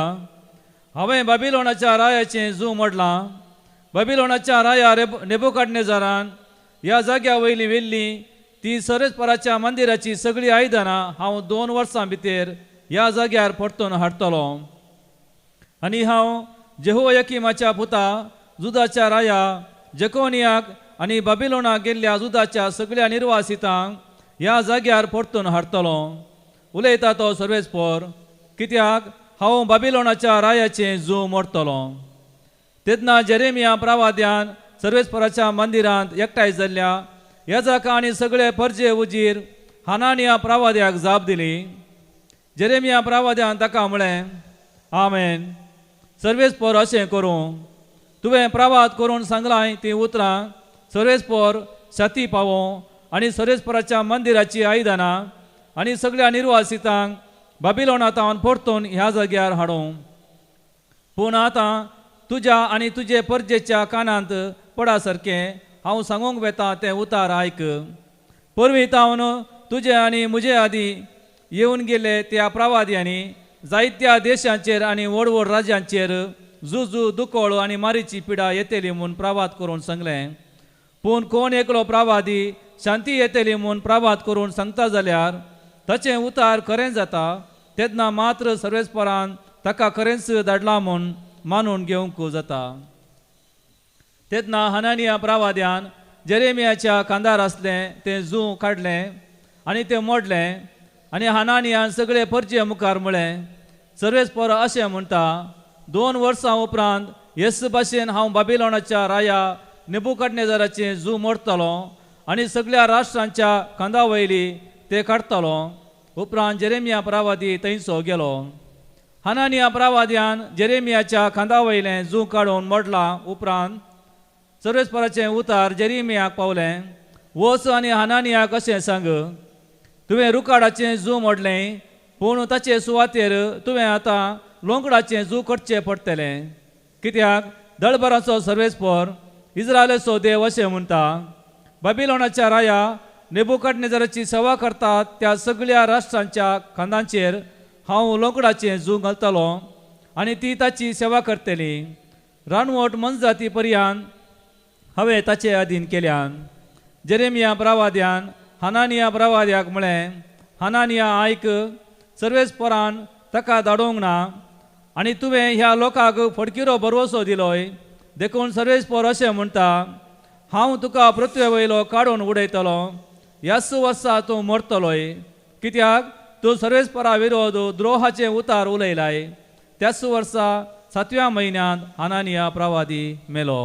हांवें बाबिलोनाच्या रायाचें जू मोडलां. बाबिलोनाच्या राया नेबुकाडनेजारान ह्या जाग्या वयली व्हेल्ली ती सर्वेस्पराच्या मंदिराची सगळीं आयदनां हांव 2 वर्सां भितर ह्या जाग्यार परतून हाडटलो. आनी हांव जेहोयाकीमाच्या पुता जुदाच्या राया जेकोनियाक आनी बाबिलोनाक गेल्ल्या जुदाच्या सगळ्या निर्वासितांक ह्या जाग्यार परतून हाडटलो. उलयता तो सर्वेस्पर, कित्याक हांव बाबिलोनाच्या रायाचें जू मोडटलो. तेन्ना जेरेमिया प्रवाद्यान सर्वेस्पराच्या मंदिरांत एकठांय जाल्ल्या याजाका आनी सगळे फर्जे उजीर हनानिया प्रवाद्याक जाप दिली. जेरेमिया प्रवाद्यान ताका म्हळें, आमेन. सर्वेस्पर अशें करूं. तुवें प्रवाद करून सांगलाय ती उतरां सर्वेस्पर छाती पावो आनी सर्वेस्पराच्या मंदिराची आयदनां आनी सगळ्या निर्वासितांक बाबिलोनांतावन परतून ह्या जाग्यार हाडूं. पूण आतां तुज्या आनी तुजे परजेच्या कानांत पडा सारकें हांव सांगूंक वेता तें उतार आयक. परवीं तावन तुजे आनी म्हजे आदीं येवन गेले त्या प्रवाद्यांनी जायत्या देशांचेर आनी व्हड व्हड राज्यांचेर जुजू दुकोळ आनी मारीची पिडा येतली म्हूण प्रावाद करून सांगलें. पूण कोण एकलो प्रावादी शांती येतली म्हूण प्रावाद करून सांगता जाल्यार ताचें उतार खरें जाता. तेन्ना मात्र सर्वेस्परान ताका खरेंच धाडला म्हूण मानून घेवंक जाता. तेन्ना हनानिया प्रावाद्यान जेरेमियाच्या कांदार आसलें तें जूं काडलें आनी तें मोडलें. आनी हनानियान सगळे परजे मुखार म्हळें, सर्वेस्पर अशें म्हणटा, 2 वर्सां उपरांत हेच भाशेन हांव बाबिलोनाच्या राया नेबुकदनेझराचें जूं मोडटलो आनी सगळ्या राष्ट्रांच्या कांदा वयली ते काडटलो. उपरांत जेरेमिया प्रावादी थंयचो गेलो. हनानिया प्रावाद्यान जेरेमियाच्या कांदा वयलें जूं काडून मोडला. उपरांत सर्वेस्पराचें उतार जेरेमियाक पावलें, वच आनी हनानियाक अशें सांग, तुवें रुकाडाचें जूं मोडलें, पूण ताचे सुवातेर तुवें आतां लोंकडाचें जूं करचें पडटलें. कित्याक दळबराचो सर्वेस्पर इस्रायलाचो देव अशें म्हणटा, बाबिलोनाच्या राया नेबुकदनेझराची सेवा करतात त्या सगळ्या राष्ट्रांच्या खांदांचेर हांव लोंकडाचें जूं घालतलो आनी ती ताची सेवा करतली. रानवट मनजाती पर्यंत हांवें ताचे अधीन केल्यान. जेरेमिया प्रावाद्यान हनानिया प्रावाद्याक म्हळें, हनानिया आयक, सर्वेस्परान ताका धाडोंक ना आनी तुवें ह्या लोकांक फडकिरो बरवसो दिलोय. देखून सर्वेस्पर अशें म्हणटा, हांव तुका पृथ्वे वयलो काडून उडयतलो. ह्याच वर्सा तूं मरतलोय, कित्याक तूं सर्वेस्परा विरोध द्रोहाचें उतार उलयलाय. त्याच वर्सा 7व्या म्हयन्यांत हनानिया प्रावादी मेलो.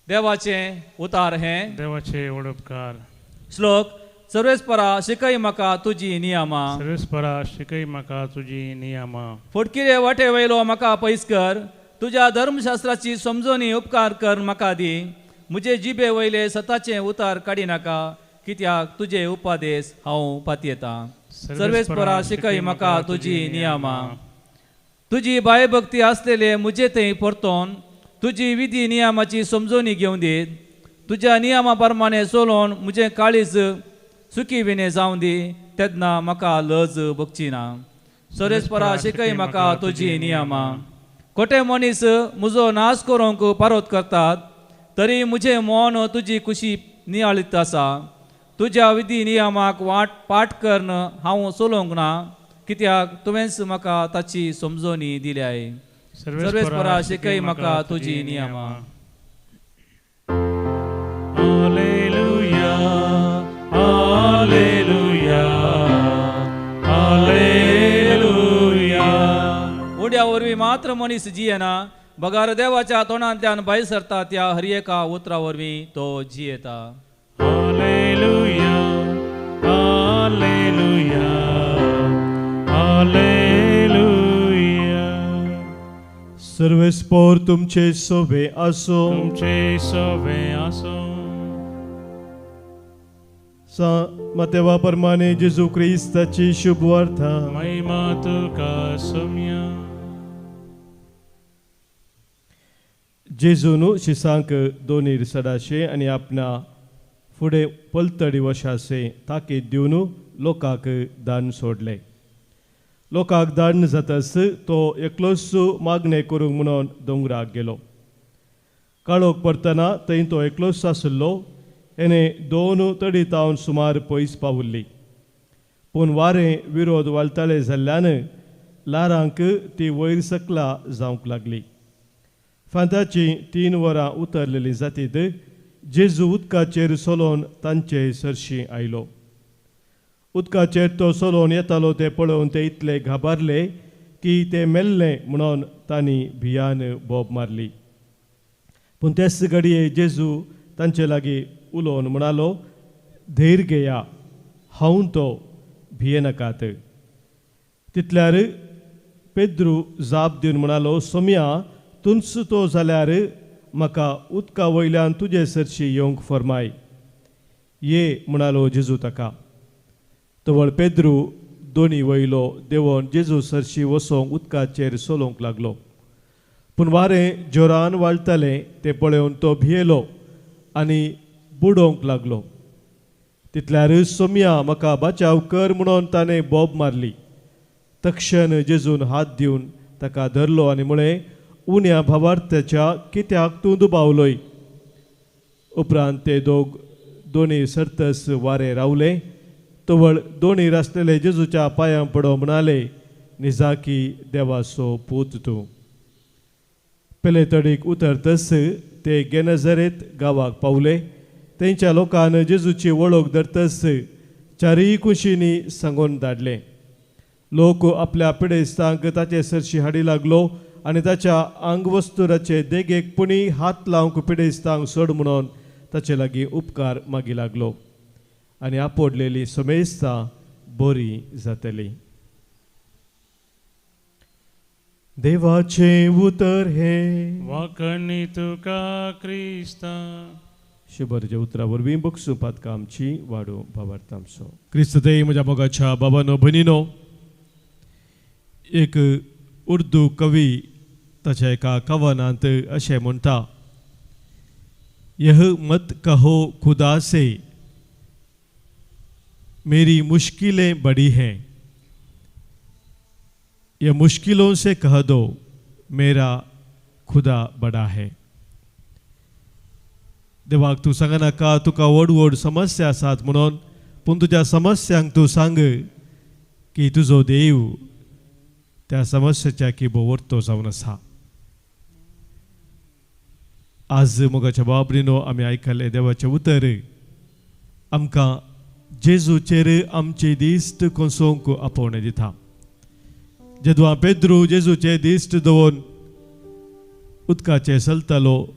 देवाचें उतार हें. देवाचे ओडपकार. श्लोक. सर्वेस्परा शिकय म्हाका तुजी नियमा. सर्वेस्परा शिकय म्हाका तुजी नियमा. फडकिरे वाटे वयलो म्हाका पयस कर. तुज्या धर्मशास्त्राची समजोनी उपकार कर म्हाका दी. म्हजे जिबे वयले सताचें उतार काडी नाका, कित्याक तुजे उपादेश हांव पातयेतां. सर्वेस्परा शिकय म्हाका तुजी नियमा. तुजी बायभक्ती आसलेले म्हजे थंय परतोन तुजी विधी नियमाची समजोनी घेवन दीत. तुज्या नियमा प्रमाणे चलोवन म्हजें काळीज सुखी विने जावं दी. तेन्ना म्हाका लज भोगची ना. सर्वेस्परा शिकय म्हाका तुजी नियमा. खोटे मनीस म्हजो नाश करूंक पारोत करतात, तरी म्हजें मन तुजी कुशी नियाळीत आसा. तुज्या विधी नियमाक पाठ करन हांव चलोवंक ना, कित्याक तुवेंच म्हाका ताची समजोनी दिल्याय. सर्वेस्परा शिकय म्हाका तुजी नियमा. Hallelujah, hallelujah, hallelujah. उड्या वरवीं मात्र मनीस जियेना, बगार देवाच्या तोंडांतल्यान भायर सरता त्या हर एका उतरा वरवीं तो जियेता. Hallelujah, hallelujah, hallelujah. सर्वेस्पर तुमचे सोबे आसो. तुमचे सोबे आसो. मातेवा प्रमाणे जेजू क्रिस्ताची शुभ वार्ता. महिमा तुका सौम्या. जेजून शिसांक दोनीर सडाशे आनी आपणा फुडें पलतडी वशासे ताकीद दिवन लोकांक दान सोडले. लोकांक दान जातास तो एकलोच मागणे करूंक म्हणून दोंगराक गेलो. काळोख पडटना थंय तो एकलोच आसलो. हेणे 2 तडी तावन सुमार पयस पावल्ली. पूण वारें विरोध वालताले जाल्ल्यान लारांक ती वयर सकला जावंक लागली. फांताची 3 वरां उतरलेली जातीत जेजू उदकाचेर चलोवन तांचे सरशी आयलो. उदकाचेर तो चलोवन येतालो ते पळोवन ते इतले घाबरले की ते मेल्ले म्हणून तांणी भियान बोब मारली. पूण तेच घडये जेजू तांचे लागीं उलोवन म्हणालो, धैर्य घेया, हांव तो, भियेनाकात. तितल्यार पेद्रू जाप दिवन म्हणालो, सोम्या, तुंच तो जाल्यार म्हाका उदका वयल्यान तुजे सरशी येवंक फरमाय. ये म्हणालो जेजू ताका. तवळ पेद्रू दोनी वयलो देंवोन जेजू सरशी वसोंक उदकाचेर चलोवंक लागलो. पूण वारें जोरान वाळटालें तें पळोवन तो भियेलो आनी बुडोवंक लागलो. तितल्यार सोम्या, म्हाका बचाव कर म्हणून ताणें बोब मारली. तक्षण जेजून हात दिवन ताका धरलो आनी म्हळें, उण्या भावार्थ्याच्या कित्याक तूं दुबावलोय. उपरांत ते दोनी सर्तस वारे रावले. तवळ दोनीर आसलेले जेजूच्या पांयां पडो म्हणाले, निजाकी देवाचो पूत तूं. पेले तडीक उतरतस ते गेनझारेत गांवाक पावले. तेंच्या लोकान जेजूची वळख धरतस चारीय कुशींनी सांगून धाडले. लोक आपल्या पिडेस्तांक ताचे सरशी हाडी लागलो आनी ताच्या आंगवस्तुराचे देगेकपणी हात लावंक पिडेस्तांक सोड म्हणून ताचे लागीं उपकार मागी लागलो. आनी आपोडलेली समेस्तां बरी जातली. देवाचे उतर हे वाकणी तुका क्रिस्ता. शुभरचे उतरा वरवीं बक्षू पातकां आमची वाडो भावार्थ आमचो. क्रिस्त ते म्हज्या मोगाच्या बाबानो भयणीनो, एक उर्दू कवी ताच्या एका कवनांत अशें म्हणटा, यह मत कहो खुदा से मेरी मुश्किलें बड़ी हैं, यह मुश्किलों से कह दो मेरा खुदा बड़ा है. देवाक तूं सांगनाका तुका व्हड व्हड समस्या आसात म्हणून, पूण तुज्या समस्यांक तूं सांग की तुजो देव त्या समस्येच्या किबो वर्तो जावन आसा. आज मोगाच्या बाबरीनो आमी आयकले देवाचें उतर आमकां जेजूचेर आमचे दिश्ट कोसोवंक आपोवणें दिता. जेदुआ पेद्रू जेजूचे दिश्ट दवरून उदकाचेर चलतालो,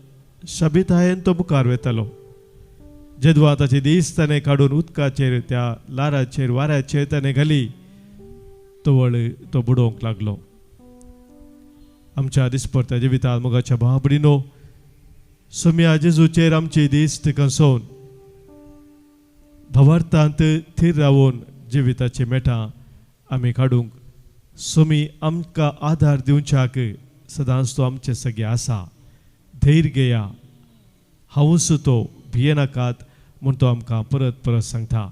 शाबितायेन तो मुखार वेतालो. जेदुआ ताचे दिस ताणें काडून उदकाचेर त्या लाराचेर वाऱ्याचेर ताणें घाली, तवळ तो बुडोवंक लागलो. आमच्या दिसपरत्या जिवितांत मोगाच्या भाबडीनो, सोम्या जेजूचेर आमची दिश्ट कसोवन भावार्थांत थीर रावून जिविताची मेटां आमी काडूंक सोमी आमकां आधार दिवच्याक सदांच तो आमचे सगळे आसा. धैर्य घेया, हांवूच तो, भियेनाकात म्हूण तो आमकां परत परत सांगता.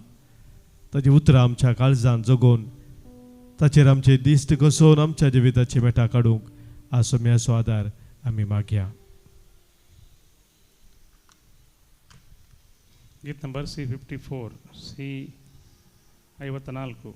ताची उतरां आमच्या काळजांत जगोवन ताचेर आमचे दिश्ट कसोवन आमच्या जिविताची मेटां काडूंक आज सोम्याचो आदार आमी मागया. गीत नंबर C54 C54.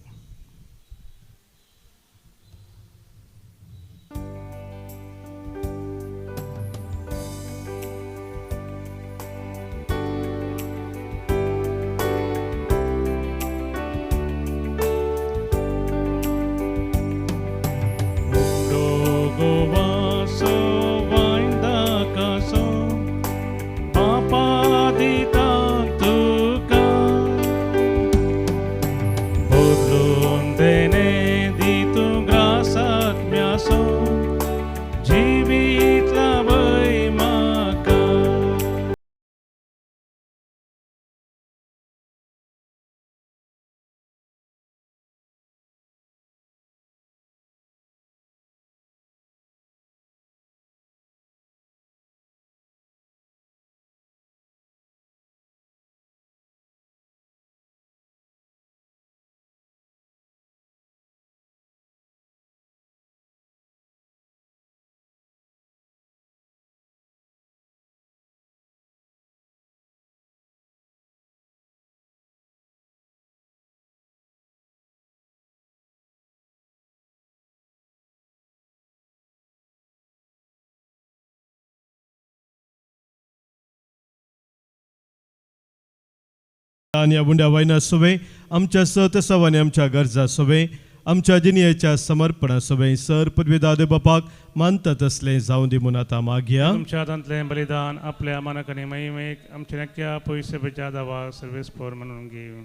आणि बुंड्या वायना सोवे आमच्या सतसवानी आमच्या गरजा सोवे आमच्या जिनियेच्या समर्पणा सोवे सर पदवीदादे बापाक मानतात असले जाऊन दी म्हणून आता मागया. तुमच्या दांतलें बलिदान आपल्या मानकांनी महिमेक आमच्या नक्क्या पयसेच्या दावा सर्वेस्पोर म्हणून घेव.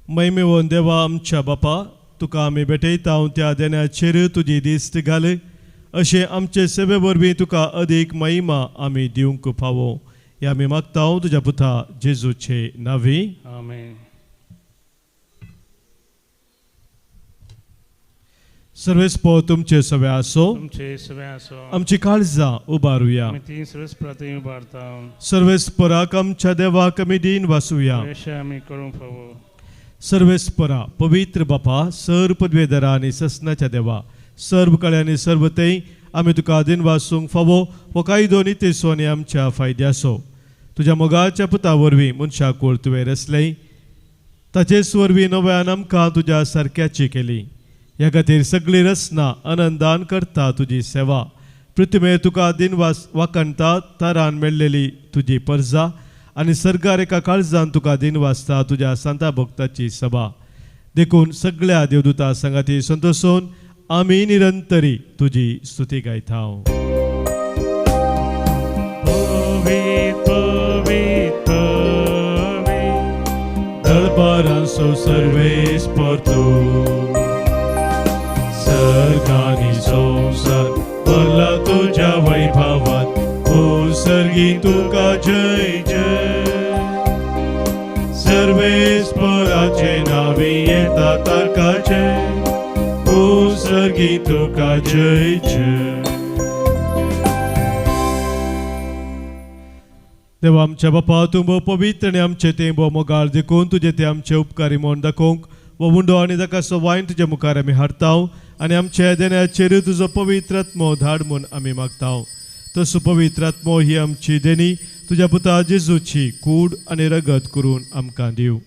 महिमेवोन देवा आमच्या बापा, तुका आमी भेटयता त्या देण्याचेर तुजी दिश्ट घाल. अशें आमचे सेवे वरवीं तुका अदीक महिमा आमी दिवंक फावो. या आमी मागता तुज्या पुता जेजूचे नावी. आमेन. सर्वेस्पो तुमचे सवे आसो. तुमचे सवे आसो. आमची काळजां उबारुया. आमी तीन सर्वेस्परांत उबारता. सर्वेस्पराक आमच्या देवाक आमी दिन वासुया. आमी करूंक फावो. सर्वेस्परा पवित्र बापा, सर पदवेदरा आनी ससनाच्या देवा, सर्व कळे आनी सर्व तें आमी तुका दिनवासूंक फावो हो कायदो नितेसो आनी आमच्या फायद्याचो. तुज्या मोगाच्या पुता वरवीं मनशाक कोळ तुवें रचलें, ताचेच वरवीं नव्यान आमकां तुज्या सारक्याची केली. ह्या खातीर सगळी रचना आनंदान करता तुजी सेवा. पृथ्वीर तुका दिनवास वाकणटा तारान मेळ्ळेली तुजी परजा आनी सर्गार एका काळजान तुका दिनवासता तुज्या सांता भक्ताची सभा. देखून सगळ्या देवदूता संगाती संतोषोन आमी निरंतरी तुजी स्तुती गायताव. दळपारांचो सर्वेस परतो सर्गानी संसार भरला तुझ्या वैभवात. ओ सर्गी तुका जय जय. सर्वेस पराचे नावे येता तारकाचे. ओ सर्गी तुका जय जय. देवा आमच्या बापा तूं भोव पवित्र आनी आमचे तें भोव मोगाळ देखून तुजे ते आमचे उपकारी म्हूण दाखोवंक वो उंडो आनी ताका वायन तुजे मुखार आमी हाडटाव आनी आमच्या देण्याचेर तुजो पवित्र आत्मो धाड म्हूण आमी मागताव. तसो पवित्र आत्मो ही आमची देणी तुज्या पुता जेजूची कूड आनी रगत करून आमकां दिव.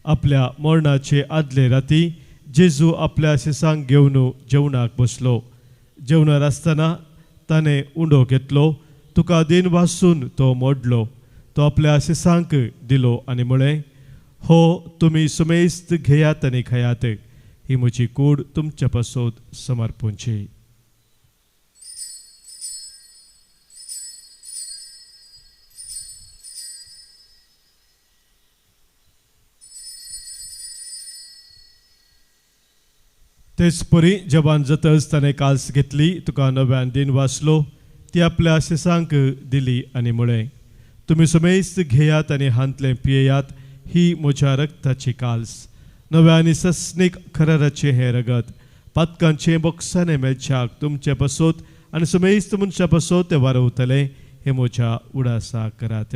आपल्या मरणाचे आदले राती जेजू आपल्या शिसांक घेवन जेवणाक बसलो. जेवणार आसतना ताणें उंडो घेतलो, तुका दिन वासून तो मोडलो. तो आपल्या शिसांक दिलो आनी म्हळें, हो तुमी सुमेस्त घेयात आनी खायात. ही म्हजी कूड तुमच्या पासत समर्पूंची. तेच परी जवान जातच ताणें काल्स घेतली, तुका नव्यान दिन वाचलो, ती आपल्या शिसांक दिली आनी म्हळें, तुमी समेस्त घेयात आनी हांतलें पियेयात. ही म्हज्या रक्ताची काल्स, नव्या आनी सस्नीक खराराचें हें रगत, पातकांचें बोक्साने मेळच्याक तुमचे पासत आनी समेस्त मनशा पासत तें वारवतलें. हें म्हज्या उडासा करात.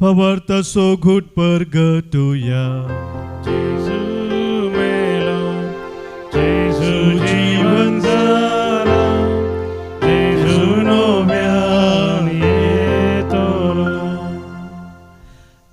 Pavartaso घुट परगटुया. जेजू मेलो, जेजू जीवन जाला, जेजू नव्यान येतलो.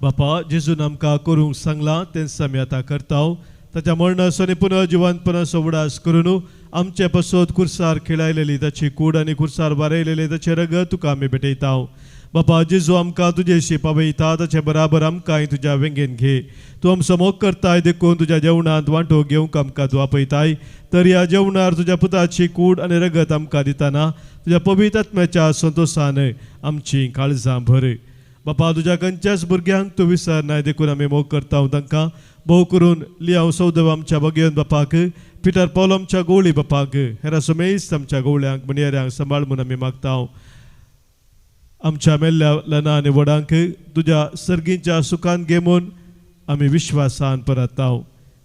बापा जेजून आमकां करूंक सांगलां तेंच आमी आतां करताव. ताच्या मरणाचो आनी पुनर्जिवंतपणाचो उडास करून आमचे पासत कुर्सार खेळायलेली ताची कूड आनी कुर्सार वारयलेले ताचे रगत तुका आमी भेटयताव. बापा जेजू आमकां तुजेशी पावयता, ताचे बराबर आमकांय तुज्या वेंगेन घे. तूं आमचो मोग करताय देखून तुज्या जेवणांत वांटो घेवंक आमकां तूं आपयताय. तर ह्या जेवणार तुज्या पुताची कूड आनी रगत आमकां दितना तुज्या पवित्र आत्म्याच्या संतोशान आमची काळजां भर. बापा तुज्या खंयच्याच भुरग्यांक तूं विसरनाय देखून आमी मोग करता तांकां. भोव करून लियाव सौदव आमच्या भगियन बापाक, पिटर पौल आमच्या गवळी बापाक, हेरा समेस्त आमच्या गवळ्यांक मणियाऱ्यांक सांबाळ म्हूण आमी मागताव. आमच्या मेल्ल्या लना आनी वडांक तुज्या सर्गींच्या सुखान घेमून आमी विश्वासान परताव.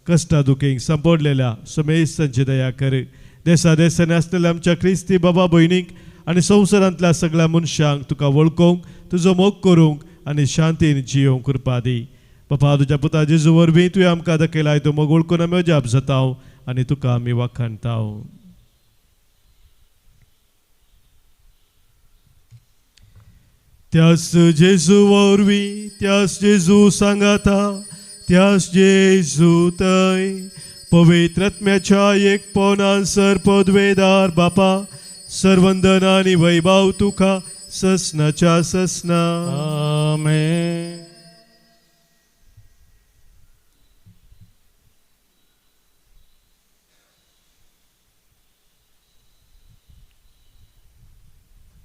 कश्टा दुखेंक संपडलेल्या समेस्तांची दया कर. देसा देसांनी आसलेल्या आमच्या क्रिस्ती बाबा भयणीक आनी संवसारांतल्या सगळ्या मनशांक तुका वळखूंक, तुजो मोग करूंक आनी शांतीन जियोंक कृपा दी. बापा तुज्या पुता जेजू वरवीं तुवें आमकां दाखयलाय तो मोग वळखून आमी अजाप जाताव आनी तुका आमी वाखाणताव. त्याच जेजू वरवीं, त्याच जेजू सांगाता, त्याच जेजू थंय पवित्र आत्म्याच्या एकपणान सरपदवेदार बापा, सर्वंदन आनी वैभव तुका ससनाच्या ससना. आमेन.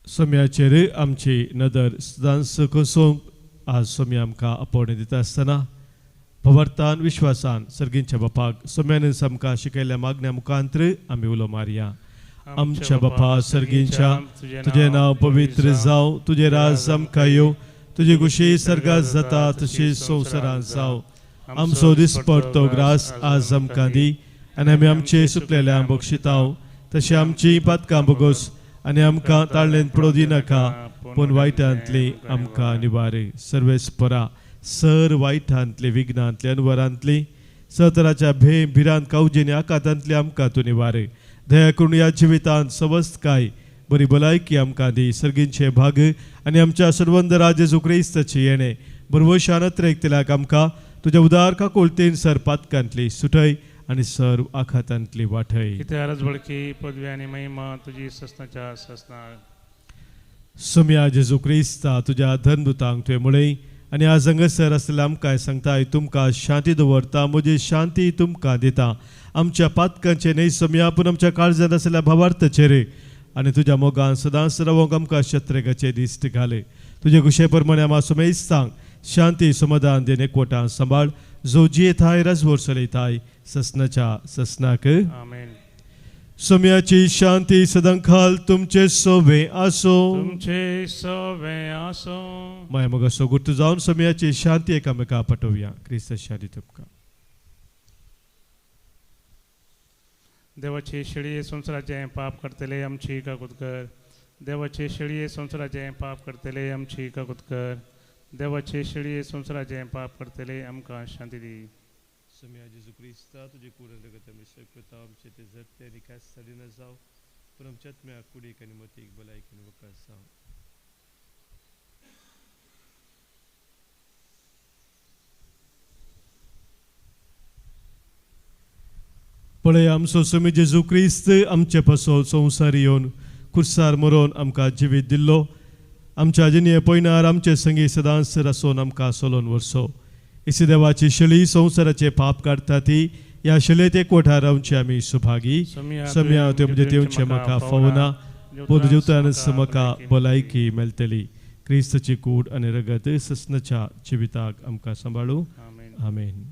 सोम्याचेर आमची नदर सदांच कसोवंक आज सोमी आमकां आपोवणें दिता आसतना भवार्थान विश्वासान सर्गींच्या बापाक सोम्यान आमकां शिकयल्ल्या मागण्या मुखांतर आमी उलो मारया. आमच्या बापा सर्गींच्या, तुजें नांव पवित्र जावं, तुजें राज आमकां येवं, तुजी खुशी सर्गांत जाता तशी संवसारांत जावं. आमचो दिसपडतो ग्रास आज आमकां दी आनी आमी आमचे सुकलेल्यांक बक्षिताव. तशी आमची पातकां बगोस आनी आमकां ताळणेंत पडोवं दिनाका, पूण वायटांतली आमकां निवार सर्वेस्परा सर वायटांतले विघ्नांतले अनवरांतली सतराच्या भिरांत कावजेनी आकांतांतली आमकां तूं निवार दया करून ह्या जिवितांत समस्त काय बरी भलायकी आमकां दी सर्गींचे भाग आनी आमच्या सर्वंद राज जेजू क्रिस्ताची येणे बरोबर शानत्र एकतल्याक आमकां तुज्या उदार काकोळतेन सर पातकांतली सुटय आनी सर आखातांतली वाठय कित्या रजवळकी पदवी आनी महिमा तुजी ससनाच्या ससनाक सोम्या जेजू क्रिस्ता तुज्या धर्मदुतांक तुवें म्हळें आनी आज हांगासर आसलेल्या आमकां सांगताय तुमकां शांती दवरता म्हजी शांती तुमकां दिता आमच्या पातकांचे न्हय सोम्या पूण आमच्या काळजांत आसलेल्या भावार्थाचेर आनी तुज्या मोगान सदांच रावंक आमकां शत्रेगाचे दिश्ट घाले तुजे कुशे प्रमाणे आमी सोमेस्तांक शांती समाधान देन एकवटान सांबाळ जो जियेताय राजवट चलयताय ससनाच्या ससनाक आमेन सोम्याची शांती सदांखाल तुमचे सोबे आसो तुमचे सवे आसो माय मग असो गुर्त जावन सोम्याची शांती एकामेका पटोवया क्रिस्त शांती तुमकां देवाची शिळये संवसाराचे पाप करतले आमची काकूत कर देवाचे शिळये संवसाराचे पाप करतले आमची काकूत कर देवाचे शिळये संवसाराचे पाप करतले आमकां शांती दी सोम्या जेजू क्रिस्ता तुझे कूड रगत आमी सकता आमचे ते जगते आनी कांय साडी न जाव पूण आमच्या आत्म्या कुडीक आनी मतीक भलायकीन वकास जावं पळय आमचो सोमी जेजू क्रिस्त आमचे पासोल संवसार येवन खुर्सार मरोन आमकां जिवीत दिल्लो आमच्या जिणे पयनार आमचे संगी सदांच आसोन आमकां सोलोन व्हरसो इसी देवाची शळी संवसाराचे पाप काडटा ती ह्या शळयेत एकवटा रावचे आमी सुभागी सोम्या त्यो म्हणजे तेवचे म्हाका फावना पोद जिवतान म्हाका भलायकी मेळटली क्रिस्ताची कूड आनी रगत ससनाच्या जिविताक आमकां सांबाळू आमेन आमेन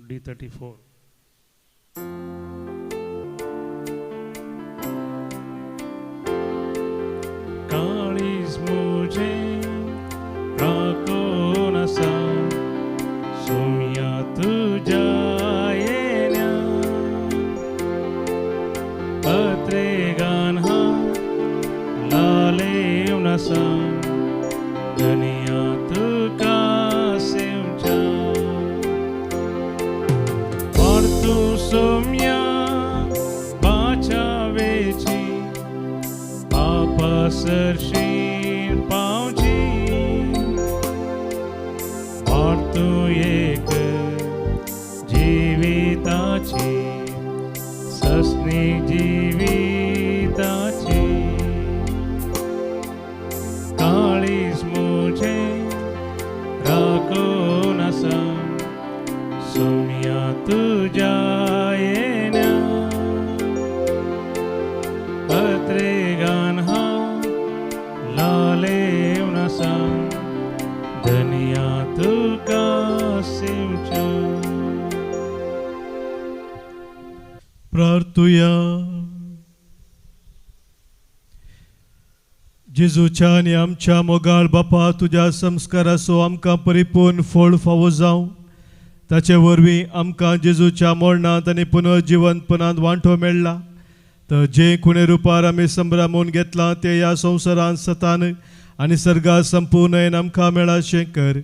D34 काळीज मुझे राखून आसा सोम्या तुज्या येण्या पत्रेगान हा लालेवन आसा दुनिया तुका सेवच्या तू सोम्या बाचावेची पापसरशीर पावची और तू एक जीविताची ससनी जीविताची काळीज मुझे राखून आसा सोम्या तुज्या येण्या पत्रेगान हा लालेवन आसा दुनिया तुका सेवच्या प्रार्थुया जेजूच्या आनी आमच्या मोगाळ बापा तुज्या संस्काराचो आमकां परिपूर्ण फळ फावो जावं ताचे वरवीं आमकां जेजूच्या मरणांत आनी पुनर्जिवंतपणांत वांटो मेळ्ळा तर जे कुणे रुपार आमी संभ्रमून घेतलां ते ह्या संवसारांत सतान आनी सर्गांत संपूर्ण आमकां मेळाशें कर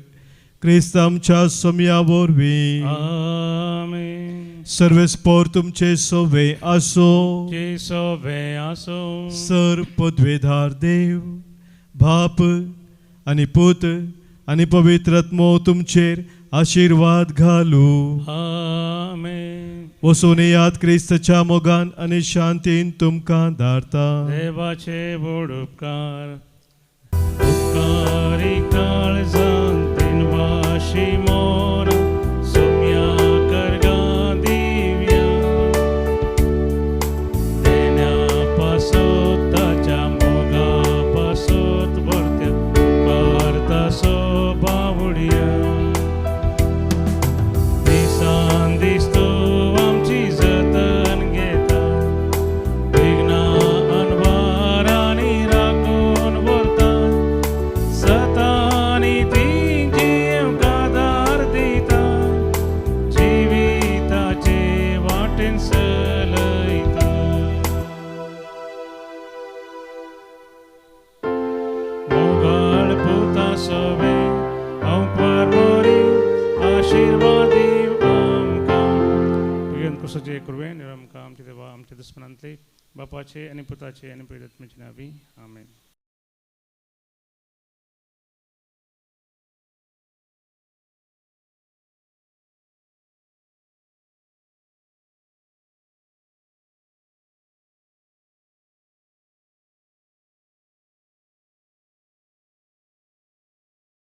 क्रिस्त आमच्या सोम्या वरवीं आमेन सर्वेस्पोर तुमचे सोवे आसो जे सोवे आसो सर पदवेधार देव बाप आनी पूत आनी पवित्रात्मो तुमचेर आशीर्वाद घालू आमेन वसून याद क्रिस्ताच्या मोगान आनी शांतीन तुमकां धारता देवाचे व्हड उपकार उपकारी काळजांत वाशी मोर सोम्या करगा दिव्या देण्या पासोत ताच्या मोगा पासोत भरत्या करता सो बावड्या दिसान दिसतो आमची जतन घेता विघ्ना अनवारांनी राखून व्हरता सतानी ती जीव कादार दी कुसचे कृवे निरमका आमचे देवा आमच्या दुश्मनांतले बापाचे आणि पुताचे आणि पवित्र आत्म्याचे नावी आमेन.